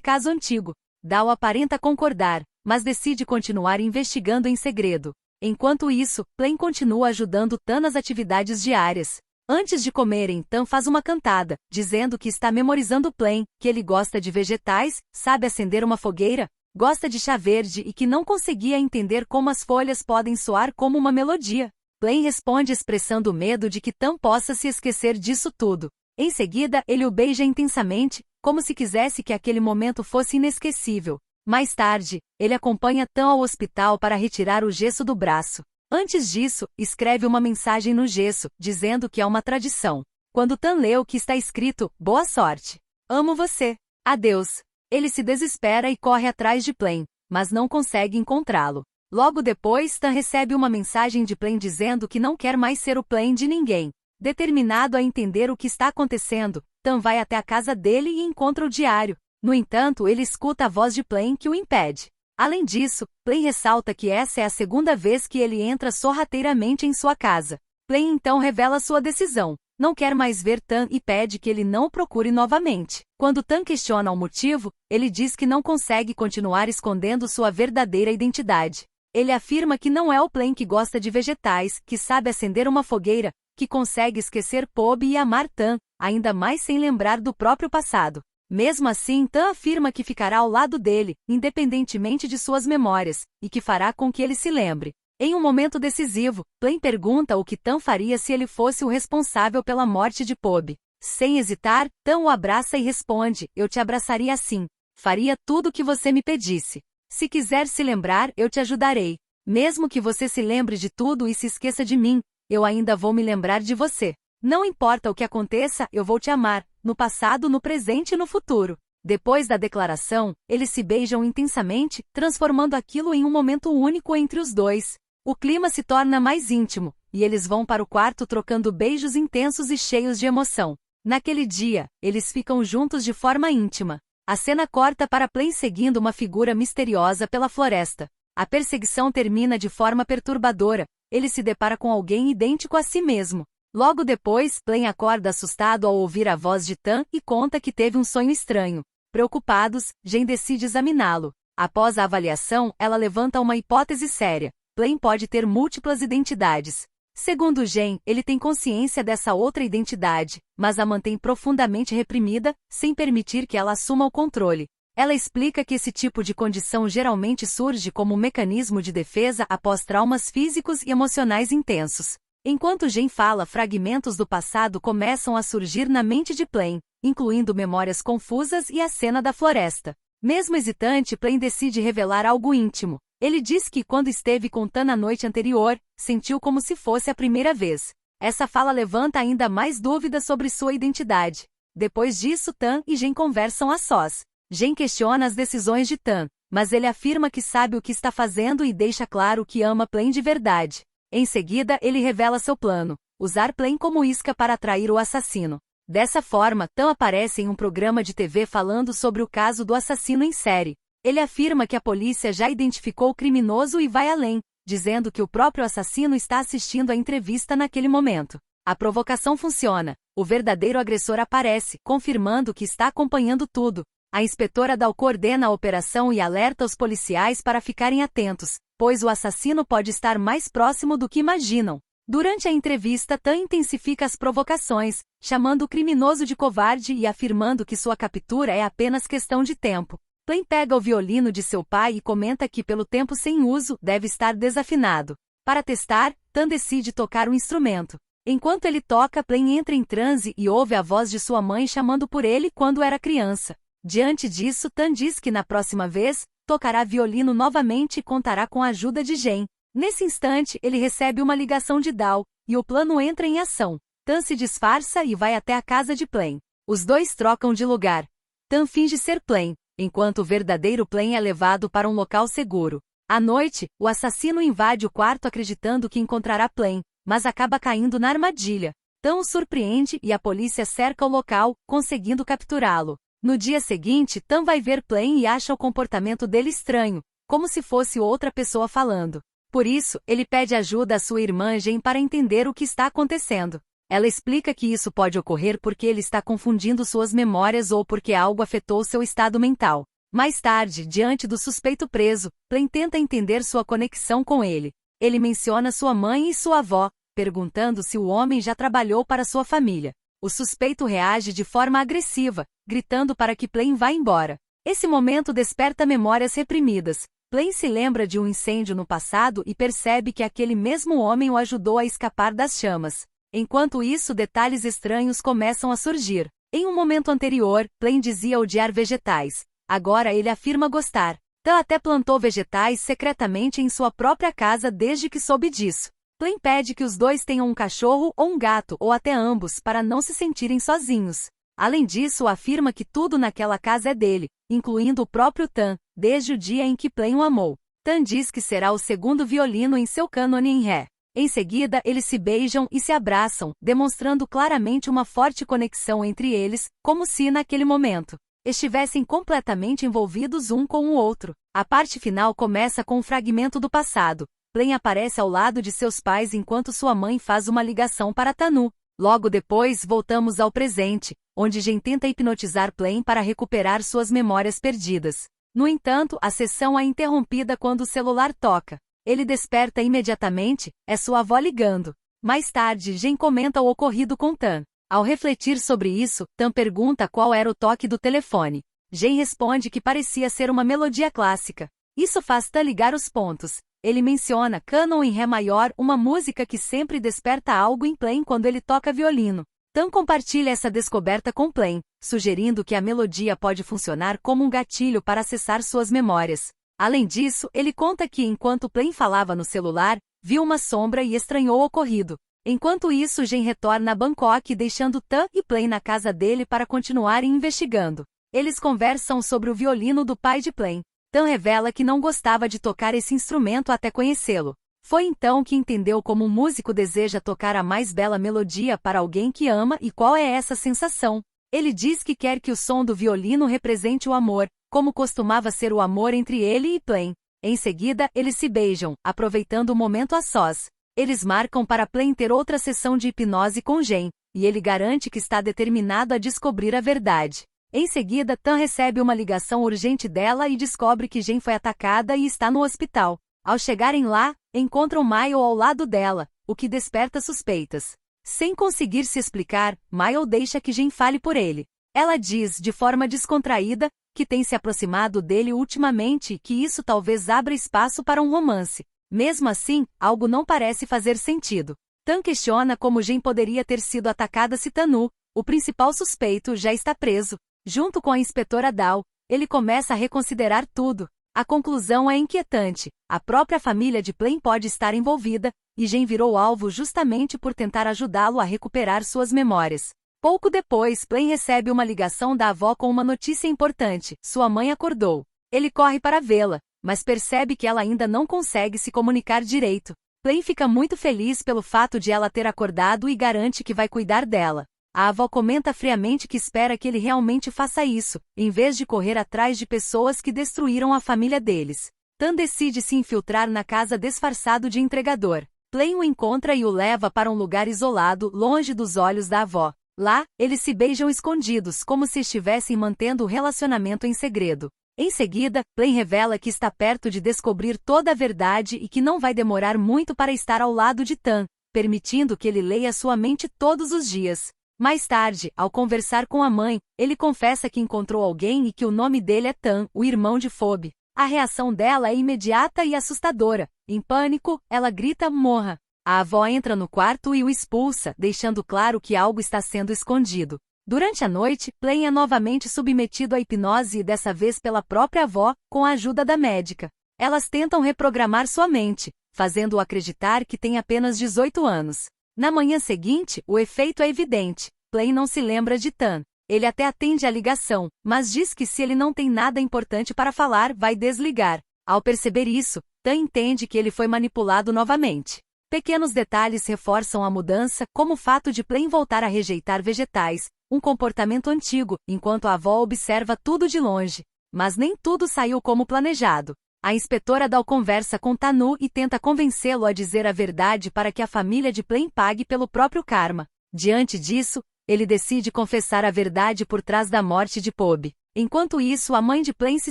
caso antigo. Dao aparenta concordar, mas decide continuar investigando em segredo. Enquanto isso, Plain continua ajudando Tan nas atividades diárias. Antes de comerem, Tan faz uma cantada, dizendo que está memorizando Plain, que ele gosta de vegetais, sabe acender uma fogueira, gosta de chá verde e que não conseguia entender como as folhas podem soar como uma melodia. Plain responde expressando medo de que Tan possa se esquecer disso tudo. Em seguida, ele o beija intensamente, como se quisesse que aquele momento fosse inesquecível. Mais tarde, ele acompanha Tan ao hospital para retirar o gesso do braço. Antes disso, escreve uma mensagem no gesso, dizendo que é uma tradição. Quando Tan lê o que está escrito, boa sorte. Amo você. Adeus. Ele se desespera e corre atrás de Plain, mas não consegue encontrá-lo. Logo depois, Tan recebe uma mensagem de Plain dizendo que não quer mais ser o Plain de ninguém. Determinado a entender o que está acontecendo, Tan vai até a casa dele e encontra o diário. No entanto, ele escuta a voz de Plain que o impede. Além disso, Plain ressalta que essa é a segunda vez que ele entra sorrateiramente em sua casa. Plain então revela sua decisão. Não quer mais ver Tan e pede que ele não o procure novamente. Quando Tan questiona o motivo, ele diz que não consegue continuar escondendo sua verdadeira identidade. Ele afirma que não é o Plain que gosta de vegetais, que sabe acender uma fogueira, que consegue esquecer Pob e amar Tan, ainda mais sem lembrar do próprio passado. Mesmo assim, Tan afirma que ficará ao lado dele, independentemente de suas memórias, e que fará com que ele se lembre. Em um momento decisivo, Plain pergunta o que Tan faria se ele fosse o responsável pela morte de Pob. Sem hesitar, Tan o abraça e responde, eu te abraçaria assim. Faria tudo o que você me pedisse. Se quiser se lembrar, eu te ajudarei. Mesmo que você se lembre de tudo e se esqueça de mim, eu ainda vou me lembrar de você. Não importa o que aconteça, eu vou te amar, no passado, no presente e no futuro. Depois da declaração, eles se beijam intensamente, transformando aquilo em um momento único entre os dois. O clima se torna mais íntimo, e eles vão para o quarto trocando beijos intensos e cheios de emoção. Naquele dia, eles ficam juntos de forma íntima. A cena corta para Plain seguindo uma figura misteriosa pela floresta. A perseguição termina de forma perturbadora. Ele se depara com alguém idêntico a si mesmo. Logo depois, Plain acorda assustado ao ouvir a voz de Tan e conta que teve um sonho estranho. Preocupados, Jen decide examiná-lo. Após a avaliação, ela levanta uma hipótese séria. Plain pode ter múltiplas identidades. Segundo Jen, ele tem consciência dessa outra identidade, mas a mantém profundamente reprimida, sem permitir que ela assuma o controle. Ela explica que esse tipo de condição geralmente surge como um mecanismo de defesa após traumas físicos e emocionais intensos. Enquanto Jen fala, fragmentos do passado começam a surgir na mente de Plain, incluindo memórias confusas e a cena da floresta. Mesmo hesitante, Plain decide revelar algo íntimo. Ele diz que quando esteve com Tan na noite anterior, sentiu como se fosse a primeira vez. Essa fala levanta ainda mais dúvidas sobre sua identidade. Depois disso, Tan e Jen conversam a sós. Jen questiona as decisões de Tan, mas ele afirma que sabe o que está fazendo e deixa claro que ama Plain de verdade. Em seguida, ele revela seu plano: usar Plain como isca para atrair o assassino. Dessa forma, Tan aparece em um programa de TV falando sobre o caso do assassino em série. Ele afirma que a polícia já identificou o criminoso e vai além, dizendo que o próprio assassino está assistindo a entrevista naquele momento. A provocação funciona. O verdadeiro agressor aparece, confirmando que está acompanhando tudo. A inspetora Dal coordena a operação e alerta os policiais para ficarem atentos, pois o assassino pode estar mais próximo do que imaginam. Durante a entrevista, Tan intensifica as provocações, chamando o criminoso de covarde e afirmando que sua captura é apenas questão de tempo. Plain pega o violino de seu pai e comenta que, pelo tempo sem uso, deve estar desafinado. Para testar, Tan decide tocar o instrumento. Enquanto ele toca, Plain entra em transe e ouve a voz de sua mãe chamando por ele quando era criança. Diante disso, Tan diz que na próxima vez, tocará violino novamente e contará com a ajuda de Jen. Nesse instante, ele recebe uma ligação de Dal, e o plano entra em ação. Tan se disfarça e vai até a casa de Plain. Os dois trocam de lugar. Tan finge ser Plain, enquanto o verdadeiro Plain é levado para um local seguro. À noite, o assassino invade o quarto acreditando que encontrará Plain, mas acaba caindo na armadilha. Tan o surpreende e a polícia cerca o local, conseguindo capturá-lo. No dia seguinte, Tan vai ver Plain e acha o comportamento dele estranho, como se fosse outra pessoa falando. Por isso, ele pede ajuda à sua irmã Jen para entender o que está acontecendo. Ela explica que isso pode ocorrer porque ele está confundindo suas memórias ou porque algo afetou seu estado mental. Mais tarde, diante do suspeito preso, Plain tenta entender sua conexão com ele. Ele menciona sua mãe e sua avó, perguntando se o homem já trabalhou para sua família. O suspeito reage de forma agressiva, gritando para que Plain vá embora. Esse momento desperta memórias reprimidas. Plain se lembra de um incêndio no passado e percebe que aquele mesmo homem o ajudou a escapar das chamas. Enquanto isso, detalhes estranhos começam a surgir. Em um momento anterior, Plain dizia odiar vegetais. Agora ele afirma gostar. Tan até plantou vegetais secretamente em sua própria casa desde que soube disso. Plain pede que os dois tenham um cachorro ou um gato ou até ambos para não se sentirem sozinhos. Além disso, afirma que tudo naquela casa é dele, incluindo o próprio Tan, desde o dia em que Plain o amou. Tan diz que será o segundo violino em seu cânone em Ré. Em seguida, eles se beijam e se abraçam, demonstrando claramente uma forte conexão entre eles, como se, naquele momento, estivessem completamente envolvidos um com o outro. A parte final começa com um fragmento do passado. Plain aparece ao lado de seus pais enquanto sua mãe faz uma ligação para Tanu. Logo depois, voltamos ao presente, onde Jen tenta hipnotizar Plain para recuperar suas memórias perdidas. No entanto, a sessão é interrompida quando o celular toca. Ele desperta imediatamente, é sua avó ligando. Mais tarde, Jen comenta o ocorrido com Tan. Ao refletir sobre isso, Tan pergunta qual era o toque do telefone. Jen responde que parecia ser uma melodia clássica. Isso faz Tan ligar os pontos. Ele menciona Cânon em Ré maior, uma música que sempre desperta algo em Plain quando ele toca violino. Tan compartilha essa descoberta com Plain, sugerindo que a melodia pode funcionar como um gatilho para acessar suas memórias. Além disso, ele conta que enquanto Plain falava no celular, viu uma sombra e estranhou o ocorrido. Enquanto isso, Jen retorna a Bangkok deixando Tan e Plain na casa dele para continuarem investigando. Eles conversam sobre o violino do pai de Plain. Tan revela que não gostava de tocar esse instrumento até conhecê-lo. Foi então que entendeu como um músico deseja tocar a mais bela melodia para alguém que ama e qual é essa sensação. Ele diz que quer que o som do violino represente o amor, como costumava ser o amor entre ele e Plain. Em seguida, eles se beijam, aproveitando o momento a sós. Eles marcam para Plain ter outra sessão de hipnose com Jen, e ele garante que está determinado a descobrir a verdade. Em seguida, Tan recebe uma ligação urgente dela e descobre que Jen foi atacada e está no hospital. Ao chegarem lá, encontram Mile ao lado dela, o que desperta suspeitas. Sem conseguir se explicar, Mile deixa que Jen fale por ele. Ela diz, de forma descontraída, que tem se aproximado dele ultimamente e que isso talvez abra espaço para um romance. Mesmo assim, algo não parece fazer sentido. Tan questiona como Jen poderia ter sido atacada se Tanu, o principal suspeito, já está preso. Junto com a inspetora Dao, ele começa a reconsiderar tudo. A conclusão é inquietante. A própria família de Plain pode estar envolvida, e Jen virou alvo justamente por tentar ajudá-lo a recuperar suas memórias. Pouco depois, Plain recebe uma ligação da avó com uma notícia importante. Sua mãe acordou. Ele corre para vê-la, mas percebe que ela ainda não consegue se comunicar direito. Plain fica muito feliz pelo fato de ela ter acordado e garante que vai cuidar dela. A avó comenta friamente que espera que ele realmente faça isso, em vez de correr atrás de pessoas que destruíram a família deles. Tan decide se infiltrar na casa disfarçado de entregador. Plain o encontra e o leva para um lugar isolado, longe dos olhos da avó. Lá, eles se beijam escondidos, como se estivessem mantendo o relacionamento em segredo. Em seguida, Plain revela que está perto de descobrir toda a verdade e que não vai demorar muito para estar ao lado de Tan, permitindo que ele leia sua mente todos os dias. Mais tarde, ao conversar com a mãe, ele confessa que encontrou alguém e que o nome dele é Tan, o irmão de Phoebe. A reação dela é imediata e assustadora. Em pânico, ela grita, morra. A avó entra no quarto e o expulsa, deixando claro que algo está sendo escondido. Durante a noite, Plain é novamente submetido à hipnose e dessa vez pela própria avó, com a ajuda da médica. Elas tentam reprogramar sua mente, fazendo-o acreditar que tem apenas 18 anos. Na manhã seguinte, o efeito é evidente. Plain não se lembra de Tan. Ele até atende a ligação, mas diz que se ele não tem nada importante para falar, vai desligar. Ao perceber isso, Tan entende que ele foi manipulado novamente. Pequenos detalhes reforçam a mudança, como o fato de Plain voltar a rejeitar vegetais, um comportamento antigo, enquanto a avó observa tudo de longe. Mas nem tudo saiu como planejado. A inspetora Dao conversa com Tanu e tenta convencê-lo a dizer a verdade para que a família de Plain pague pelo próprio karma. Diante disso, ele decide confessar a verdade por trás da morte de Phoebe. Enquanto isso, a mãe de Plain se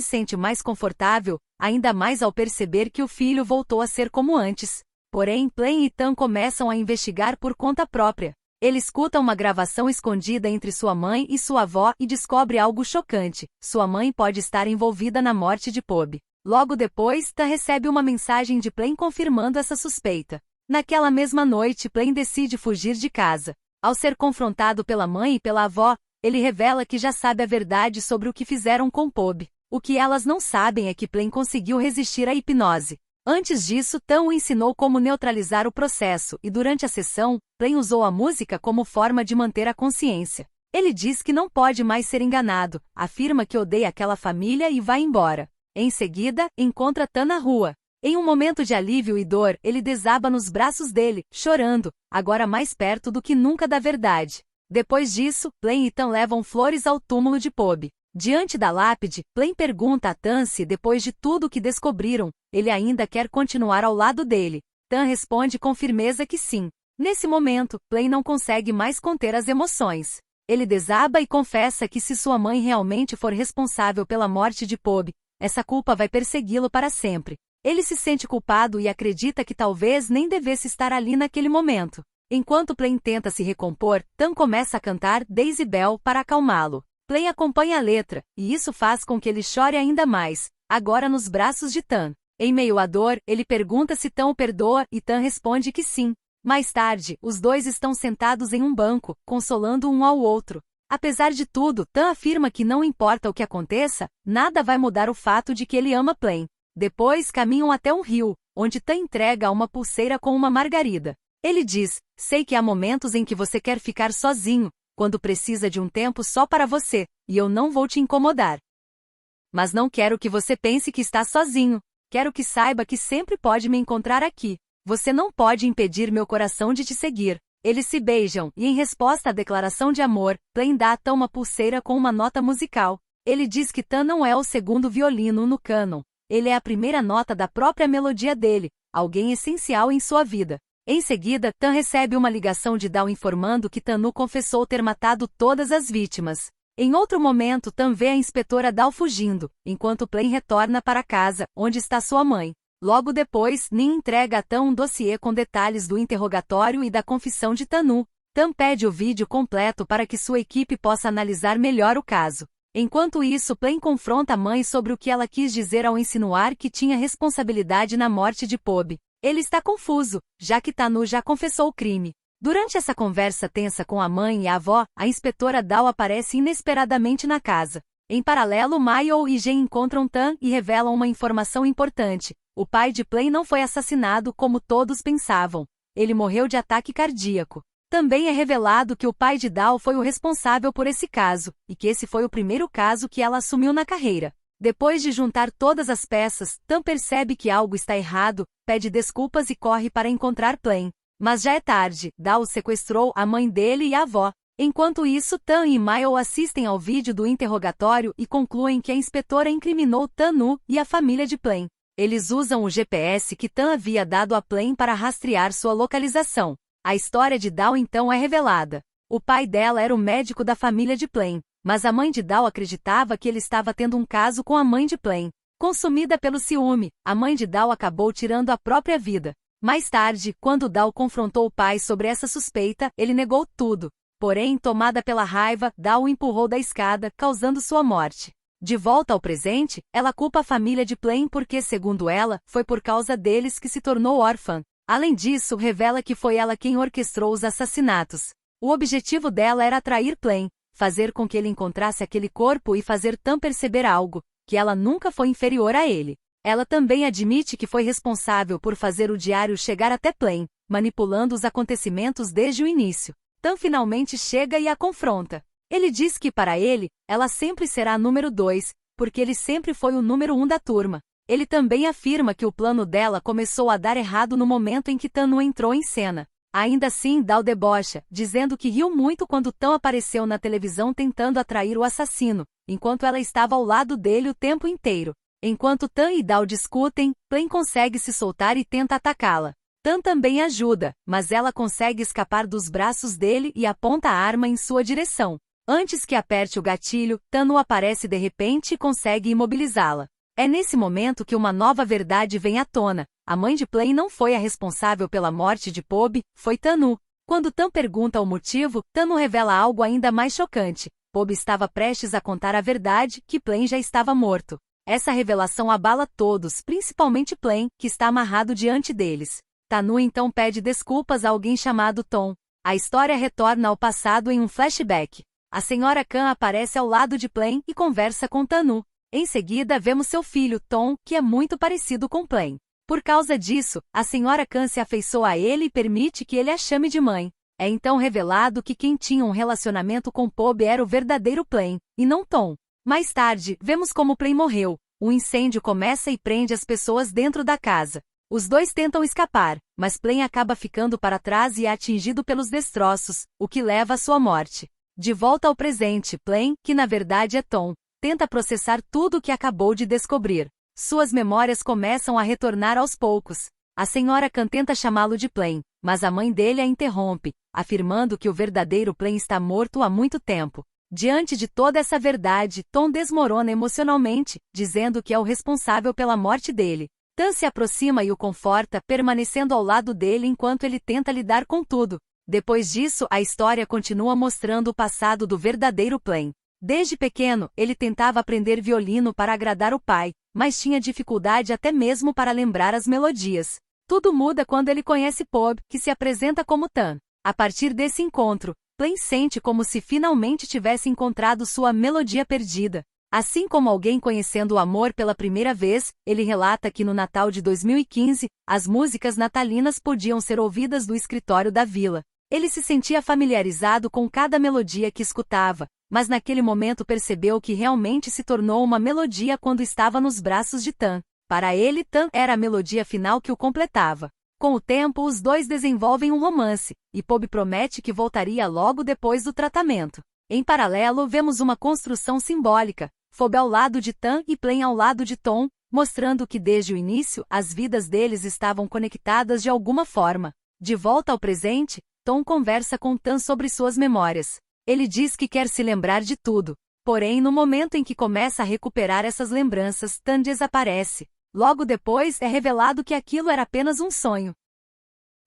sente mais confortável, ainda mais ao perceber que o filho voltou a ser como antes. Porém, Plain e Tan começam a investigar por conta própria. Ele escuta uma gravação escondida entre sua mãe e sua avó e descobre algo chocante. Sua mãe pode estar envolvida na morte de Phoebe. Logo depois, Tan recebe uma mensagem de Plain confirmando essa suspeita. Naquela mesma noite, Plain decide fugir de casa. Ao ser confrontado pela mãe e pela avó, ele revela que já sabe a verdade sobre o que fizeram com Phoebe. O que elas não sabem é que Plain conseguiu resistir à hipnose. Antes disso, Tan o ensinou como neutralizar o processo e durante a sessão, Plain usou a música como forma de manter a consciência. Ele diz que não pode mais ser enganado, afirma que odeia aquela família e vai embora. Em seguida, encontra Tan na rua. Em um momento de alívio e dor, ele desaba nos braços dele, chorando, agora mais perto do que nunca da verdade. Depois disso, Plain e Tan levam flores ao túmulo de Phoebe. Diante da lápide, Plain pergunta a Tan se, depois de tudo o que descobriram, ele ainda quer continuar ao lado dele. Tan responde com firmeza que sim. Nesse momento, Plain não consegue mais conter as emoções. Ele desaba e confessa que se sua mãe realmente for responsável pela morte de Phoebe, essa culpa vai persegui-lo para sempre. Ele se sente culpado e acredita que talvez nem devesse estar ali naquele momento. Enquanto Plain tenta se recompor, Tan começa a cantar Daisy Bell para acalmá-lo. Plain acompanha a letra, e isso faz com que ele chore ainda mais, agora nos braços de Tan. Em meio à dor, ele pergunta se Tan o perdoa e Tan responde que sim. Mais tarde, os dois estão sentados em um banco, consolando um ao outro. Apesar de tudo, Tan afirma que não importa o que aconteça, nada vai mudar o fato de que ele ama Plain. Depois caminham até um rio, onde Tan entrega uma pulseira com uma margarida. Ele diz, sei que há momentos em que você quer ficar sozinho, quando precisa de um tempo só para você, e eu não vou te incomodar. Mas não quero que você pense que está sozinho. Quero que saiba que sempre pode me encontrar aqui. Você não pode impedir meu coração de te seguir. Eles se beijam, e em resposta à declaração de amor, Plain dá a Tan uma pulseira com uma nota musical. Ele diz que Tan não é o segundo violino no cânon. Ele é a primeira nota da própria melodia dele, alguém essencial em sua vida. Em seguida, Tan recebe uma ligação de Dal informando que Tanu confessou ter matado todas as vítimas. Em outro momento, Tan vê a inspetora Dal fugindo, enquanto Plain retorna para casa, onde está sua mãe. Logo depois, Nin entrega a Tan um dossiê com detalhes do interrogatório e da confissão de Tanu. Tan pede o vídeo completo para que sua equipe possa analisar melhor o caso. Enquanto isso, Plain confronta a mãe sobre o que ela quis dizer ao insinuar que tinha responsabilidade na morte de Pob. Ele está confuso, já que Tanu já confessou o crime. Durante essa conversa tensa com a mãe e a avó, a inspetora Dal aparece inesperadamente na casa. Em paralelo, Mayo e Jen encontram Tan e revelam uma informação importante. O pai de Plain não foi assassinado como todos pensavam. Ele morreu de ataque cardíaco. Também é revelado que o pai de Dal foi o responsável por esse caso, e que esse foi o primeiro caso que ela assumiu na carreira. Depois de juntar todas as peças, Tan percebe que algo está errado, pede desculpas e corre para encontrar Plain. Mas já é tarde, Dal sequestrou a mãe dele e a avó. Enquanto isso, Tan e Mayo assistem ao vídeo do interrogatório e concluem que a inspetora incriminou Tanu e a família de Plain. Eles usam o GPS que Tan havia dado a Plain para rastrear sua localização. A história de Dal então é revelada. O pai dela era o médico da família de Plain, mas a mãe de Dal acreditava que ele estava tendo um caso com a mãe de Plain. Consumida pelo ciúme, a mãe de Dal acabou tirando a própria vida. Mais tarde, quando Dal confrontou o pai sobre essa suspeita, ele negou tudo. Porém, tomada pela raiva, Dal o empurrou da escada, causando sua morte. De volta ao presente, ela culpa a família de Plain porque, segundo ela, foi por causa deles que se tornou órfã. Além disso, revela que foi ela quem orquestrou os assassinatos. O objetivo dela era atrair Plain, fazer com que ele encontrasse aquele corpo e fazer Tan perceber algo, que ela nunca foi inferior a ele. Ela também admite que foi responsável por fazer o diário chegar até Plain, manipulando os acontecimentos desde o início. Tan finalmente chega e a confronta. Ele diz que para ele, ela sempre será a número 2, porque ele sempre foi o número 1 da turma. Ele também afirma que o plano dela começou a dar errado no momento em que Tanu entrou em cena. Ainda assim, Dal debocha, dizendo que riu muito quando Tan apareceu na televisão tentando atrair o assassino, enquanto ela estava ao lado dele o tempo inteiro. Enquanto Tan e Dal discutem, Plain consegue se soltar e tenta atacá-la. Tan também ajuda, mas ela consegue escapar dos braços dele e aponta a arma em sua direção. Antes que aperte o gatilho, Tanu aparece de repente e consegue imobilizá-la. É nesse momento que uma nova verdade vem à tona. A mãe de Plain não foi a responsável pela morte de Pob, foi Tanu. Quando Tan pergunta o motivo, Tanu revela algo ainda mais chocante. Pob estava prestes a contar a verdade, que Plain já estava morto. Essa revelação abala todos, principalmente Plain, que está amarrado diante deles. Tanu então pede desculpas a alguém chamado Tom. A história retorna ao passado em um flashback. A senhora Khan aparece ao lado de Plain e conversa com Tanu. Em seguida vemos seu filho, Tom, que é muito parecido com Plain. Por causa disso, a senhora Khan se afeiçoa a ele e permite que ele a chame de mãe. É então revelado que quem tinha um relacionamento com Pob era o verdadeiro Plain, e não Tom. Mais tarde, vemos como Plain morreu. Um incêndio começa e prende as pessoas dentro da casa. Os dois tentam escapar, mas Plain acaba ficando para trás e é atingido pelos destroços, o que leva à sua morte. De volta ao presente, Plain, que na verdade é Tom, tenta processar tudo o que acabou de descobrir. Suas memórias começam a retornar aos poucos. A senhora Khan tenta chamá-lo de Plain, mas a mãe dele a interrompe, afirmando que o verdadeiro Plain está morto há muito tempo. Diante de toda essa verdade, Tom desmorona emocionalmente, dizendo que é o responsável pela morte dele. Tan se aproxima e o conforta, permanecendo ao lado dele enquanto ele tenta lidar com tudo. Depois disso, a história continua mostrando o passado do verdadeiro Plain. Desde pequeno, ele tentava aprender violino para agradar o pai, mas tinha dificuldade até mesmo para lembrar as melodias. Tudo muda quando ele conhece Pob, que se apresenta como Tan. A partir desse encontro, Plain sente como se finalmente tivesse encontrado sua melodia perdida. Assim como alguém conhecendo o amor pela primeira vez, ele relata que no Natal de 2015, as músicas natalinas podiam ser ouvidas do escritório da vila. Ele se sentia familiarizado com cada melodia que escutava, mas naquele momento percebeu que realmente se tornou uma melodia quando estava nos braços de Tan. Para ele, Tan era a melodia final que o completava. Com o tempo, os dois desenvolvem um romance, e Pob promete que voltaria logo depois do tratamento. Em paralelo, vemos uma construção simbólica, Pob ao lado de Tan e Plain ao lado de Tom, mostrando que desde o início, as vidas deles estavam conectadas de alguma forma. De volta ao presente, Tom conversa com Tan sobre suas memórias. Ele diz que quer se lembrar de tudo. Porém, no momento em que começa a recuperar essas lembranças, Tan desaparece. Logo depois, é revelado que aquilo era apenas um sonho.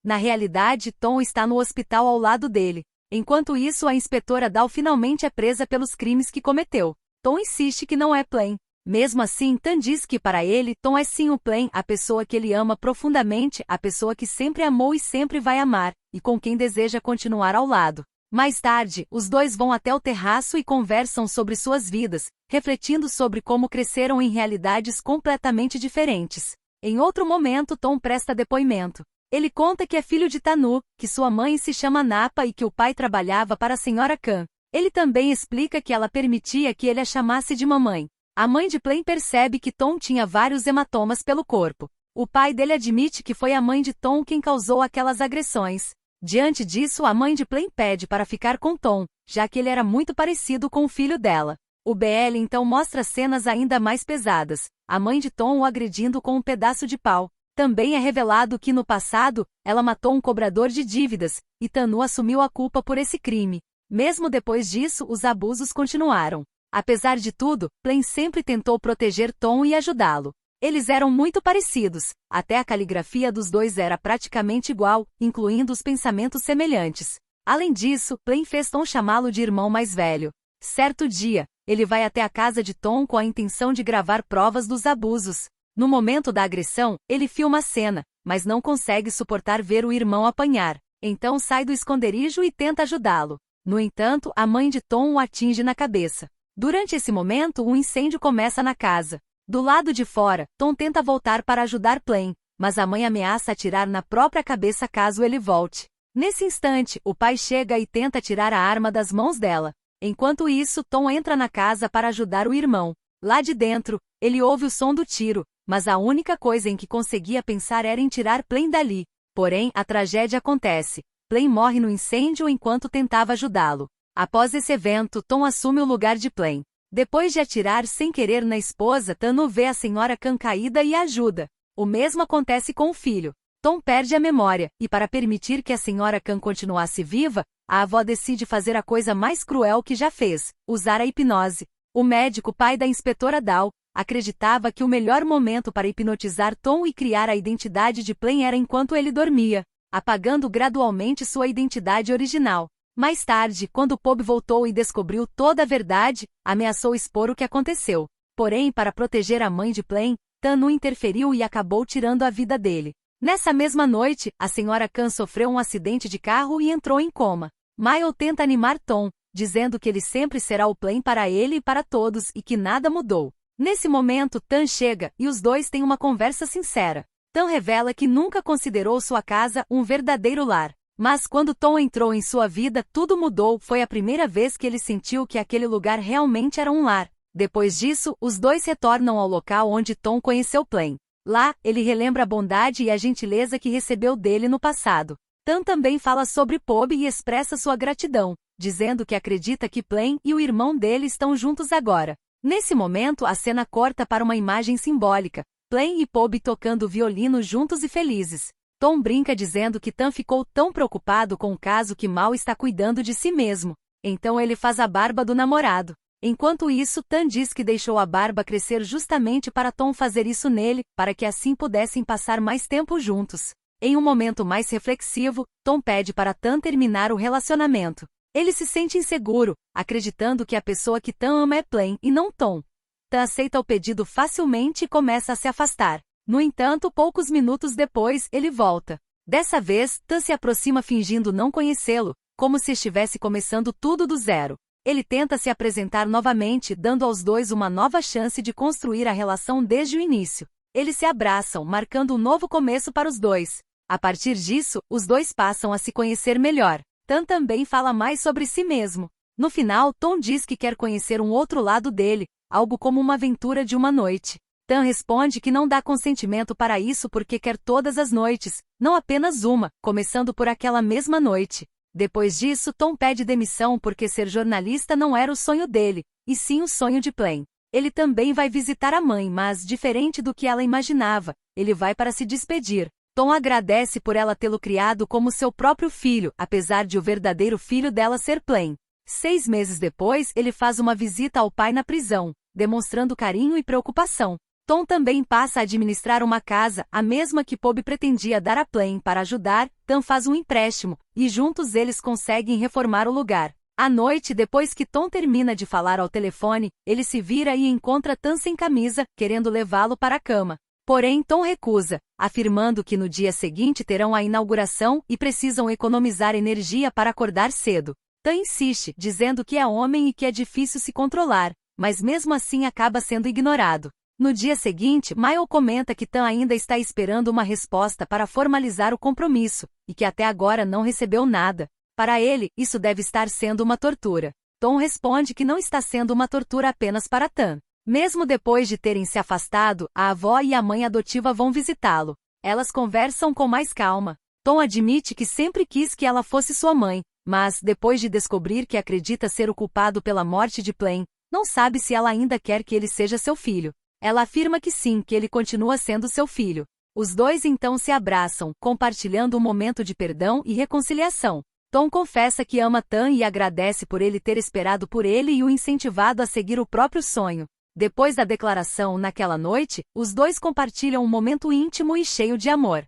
Na realidade, Tom está no hospital ao lado dele. Enquanto isso, a inspetora Dahl finalmente é presa pelos crimes que cometeu. Tom insiste que não é Plain. Mesmo assim, Tan diz que para ele, Tom é sim o Plain, a pessoa que ele ama profundamente, a pessoa que sempre amou e sempre vai amar, e com quem deseja continuar ao lado. Mais tarde, os dois vão até o terraço e conversam sobre suas vidas, refletindo sobre como cresceram em realidades completamente diferentes. Em outro momento, Tom presta depoimento. Ele conta que é filho de Tanu, que sua mãe se chama Napa e que o pai trabalhava para a Sra. Khan. Ele também explica que ela permitia que ele a chamasse de mamãe. A mãe de Plain percebe que Tom tinha vários hematomas pelo corpo. O pai dele admite que foi a mãe de Tom quem causou aquelas agressões. Diante disso, a mãe de Plain pede para ficar com Tom, já que ele era muito parecido com o filho dela. O BL então mostra cenas ainda mais pesadas, a mãe de Tom o agredindo com um pedaço de pau. Também é revelado que no passado, ela matou um cobrador de dívidas, e Tanu assumiu a culpa por esse crime. Mesmo depois disso, os abusos continuaram. Apesar de tudo, Plain sempre tentou proteger Tom e ajudá-lo. Eles eram muito parecidos, até a caligrafia dos dois era praticamente igual, incluindo os pensamentos semelhantes. Além disso, Plain fez Tom chamá-lo de irmão mais velho. Certo dia, ele vai até a casa de Tom com a intenção de gravar provas dos abusos. No momento da agressão, ele filma a cena, mas não consegue suportar ver o irmão apanhar. Então sai do esconderijo e tenta ajudá-lo. No entanto, a mãe de Tom o atinge na cabeça. Durante esse momento, um incêndio começa na casa. Do lado de fora, Tom tenta voltar para ajudar Plain, mas a mãe ameaça atirar na própria cabeça caso ele volte. Nesse instante, o pai chega e tenta tirar a arma das mãos dela. Enquanto isso, Tom entra na casa para ajudar o irmão. Lá de dentro, ele ouve o som do tiro, mas a única coisa em que conseguia pensar era em tirar Plain dali. Porém, a tragédia acontece. Plain morre no incêndio enquanto tentava ajudá-lo. Após esse evento, Tom assume o lugar de Plain. Depois de atirar sem querer na esposa, Tanu vê a Sra. Khan caída e a ajuda. O mesmo acontece com o filho. Tom perde a memória, e para permitir que a Sra. Khan continuasse viva, a avó decide fazer a coisa mais cruel que já fez, usar a hipnose. O médico, pai da inspetora Dahl, acreditava que o melhor momento para hipnotizar Tom e criar a identidade de Plain era enquanto ele dormia, apagando gradualmente sua identidade original. Mais tarde, quando Pob voltou e descobriu toda a verdade, ameaçou expor o que aconteceu. Porém, para proteger a mãe de Plain, Tanu interferiu e acabou tirando a vida dele. Nessa mesma noite, a Sra. Khan sofreu um acidente de carro e entrou em coma. Mile tenta animar Tom, dizendo que ele sempre será o Plain para ele e para todos e que nada mudou. Nesse momento, Tan chega e os dois têm uma conversa sincera. Tan revela que nunca considerou sua casa um verdadeiro lar. Mas quando Tom entrou em sua vida, tudo mudou. Foi a primeira vez que ele sentiu que aquele lugar realmente era um lar. Depois disso, os dois retornam ao local onde Tom conheceu Plain. Lá, ele relembra a bondade e a gentileza que recebeu dele no passado. Tan também fala sobre Pob e expressa sua gratidão, dizendo que acredita que Plain e o irmão dele estão juntos agora. Nesse momento, a cena corta para uma imagem simbólica, Plain e Pob tocando violino juntos e felizes. Tom brinca dizendo que Tan ficou tão preocupado com o caso que mal está cuidando de si mesmo. Então ele faz a barba do namorado. Enquanto isso, Tan diz que deixou a barba crescer justamente para Tom fazer isso nele, para que assim pudessem passar mais tempo juntos. Em um momento mais reflexivo, Tom pede para Tan terminar o relacionamento. Ele se sente inseguro, acreditando que a pessoa que Tan ama é Plain e não Tom. Tan aceita o pedido facilmente e começa a se afastar. No entanto, poucos minutos depois, ele volta. Dessa vez, Tan se aproxima fingindo não conhecê-lo, como se estivesse começando tudo do zero. Ele tenta se apresentar novamente, dando aos dois uma nova chance de construir a relação desde o início. Eles se abraçam, marcando um novo começo para os dois. A partir disso, os dois passam a se conhecer melhor. Tan também fala mais sobre si mesmo. No final, Tom diz que quer conhecer um outro lado dele, algo como uma aventura de uma noite. Tan responde que não dá consentimento para isso porque quer todas as noites, não apenas uma, começando por aquela mesma noite. Depois disso, Tom pede demissão porque ser jornalista não era o sonho dele, e sim o sonho de Plain. Ele também vai visitar a mãe, mas, diferente do que ela imaginava, ele vai para se despedir. Tom agradece por ela tê-lo criado como seu próprio filho, apesar de o verdadeiro filho dela ser Plain. 6 meses depois, ele faz uma visita ao pai na prisão, demonstrando carinho e preocupação. Tom também passa a administrar uma casa, a mesma que Pob pretendia dar a Plain para ajudar. Tan faz um empréstimo, e juntos eles conseguem reformar o lugar. À noite, depois que Tom termina de falar ao telefone, ele se vira e encontra Tan sem camisa, querendo levá-lo para a cama. Porém, Tom recusa, afirmando que no dia seguinte terão a inauguração e precisam economizar energia para acordar cedo. Tan insiste, dizendo que é homem e que é difícil se controlar, mas mesmo assim acaba sendo ignorado. No dia seguinte, Mile comenta que Tan ainda está esperando uma resposta para formalizar o compromisso, e que até agora não recebeu nada. Para ele, isso deve estar sendo uma tortura. Tom responde que não está sendo uma tortura apenas para Tan. Mesmo depois de terem se afastado, a avó e a mãe adotiva vão visitá-lo. Elas conversam com mais calma. Tom admite que sempre quis que ela fosse sua mãe, mas, depois de descobrir que acredita ser o culpado pela morte de Plain, não sabe se ela ainda quer que ele seja seu filho. Ela afirma que sim, que ele continua sendo seu filho. Os dois então se abraçam, compartilhando um momento de perdão e reconciliação. Tom confessa que ama Tan e agradece por ele ter esperado por ele e o incentivado a seguir o próprio sonho. Depois da declaração naquela noite, os dois compartilham um momento íntimo e cheio de amor.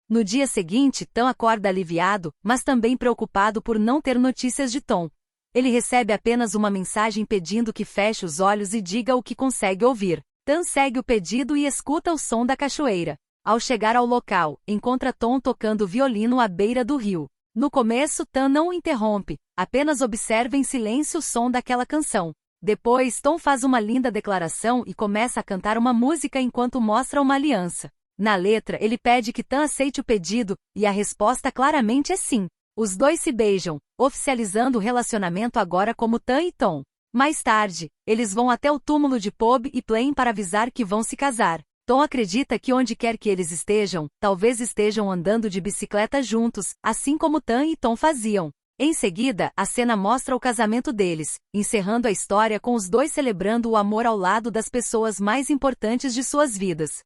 No dia seguinte, Tan acorda aliviado, mas também preocupado por não ter notícias de Tom. Ele recebe apenas uma mensagem pedindo que feche os olhos e diga o que consegue ouvir. Tan segue o pedido e escuta o som da cachoeira. Ao chegar ao local, encontra Tom tocando violino à beira do rio. No começo, Tan não o interrompe, apenas observa em silêncio o som daquela canção. Depois, Tom faz uma linda declaração e começa a cantar uma música enquanto mostra uma aliança. Na letra, ele pede que Tan aceite o pedido, e a resposta claramente é sim. Os dois se beijam, oficializando o relacionamento agora como Tan e Tom. Mais tarde, eles vão até o túmulo de Pob e Plain para avisar que vão se casar. Tom acredita que onde quer que eles estejam, talvez estejam andando de bicicleta juntos, assim como Tan e Tom faziam. Em seguida, a cena mostra o casamento deles, encerrando a história com os dois celebrando o amor ao lado das pessoas mais importantes de suas vidas.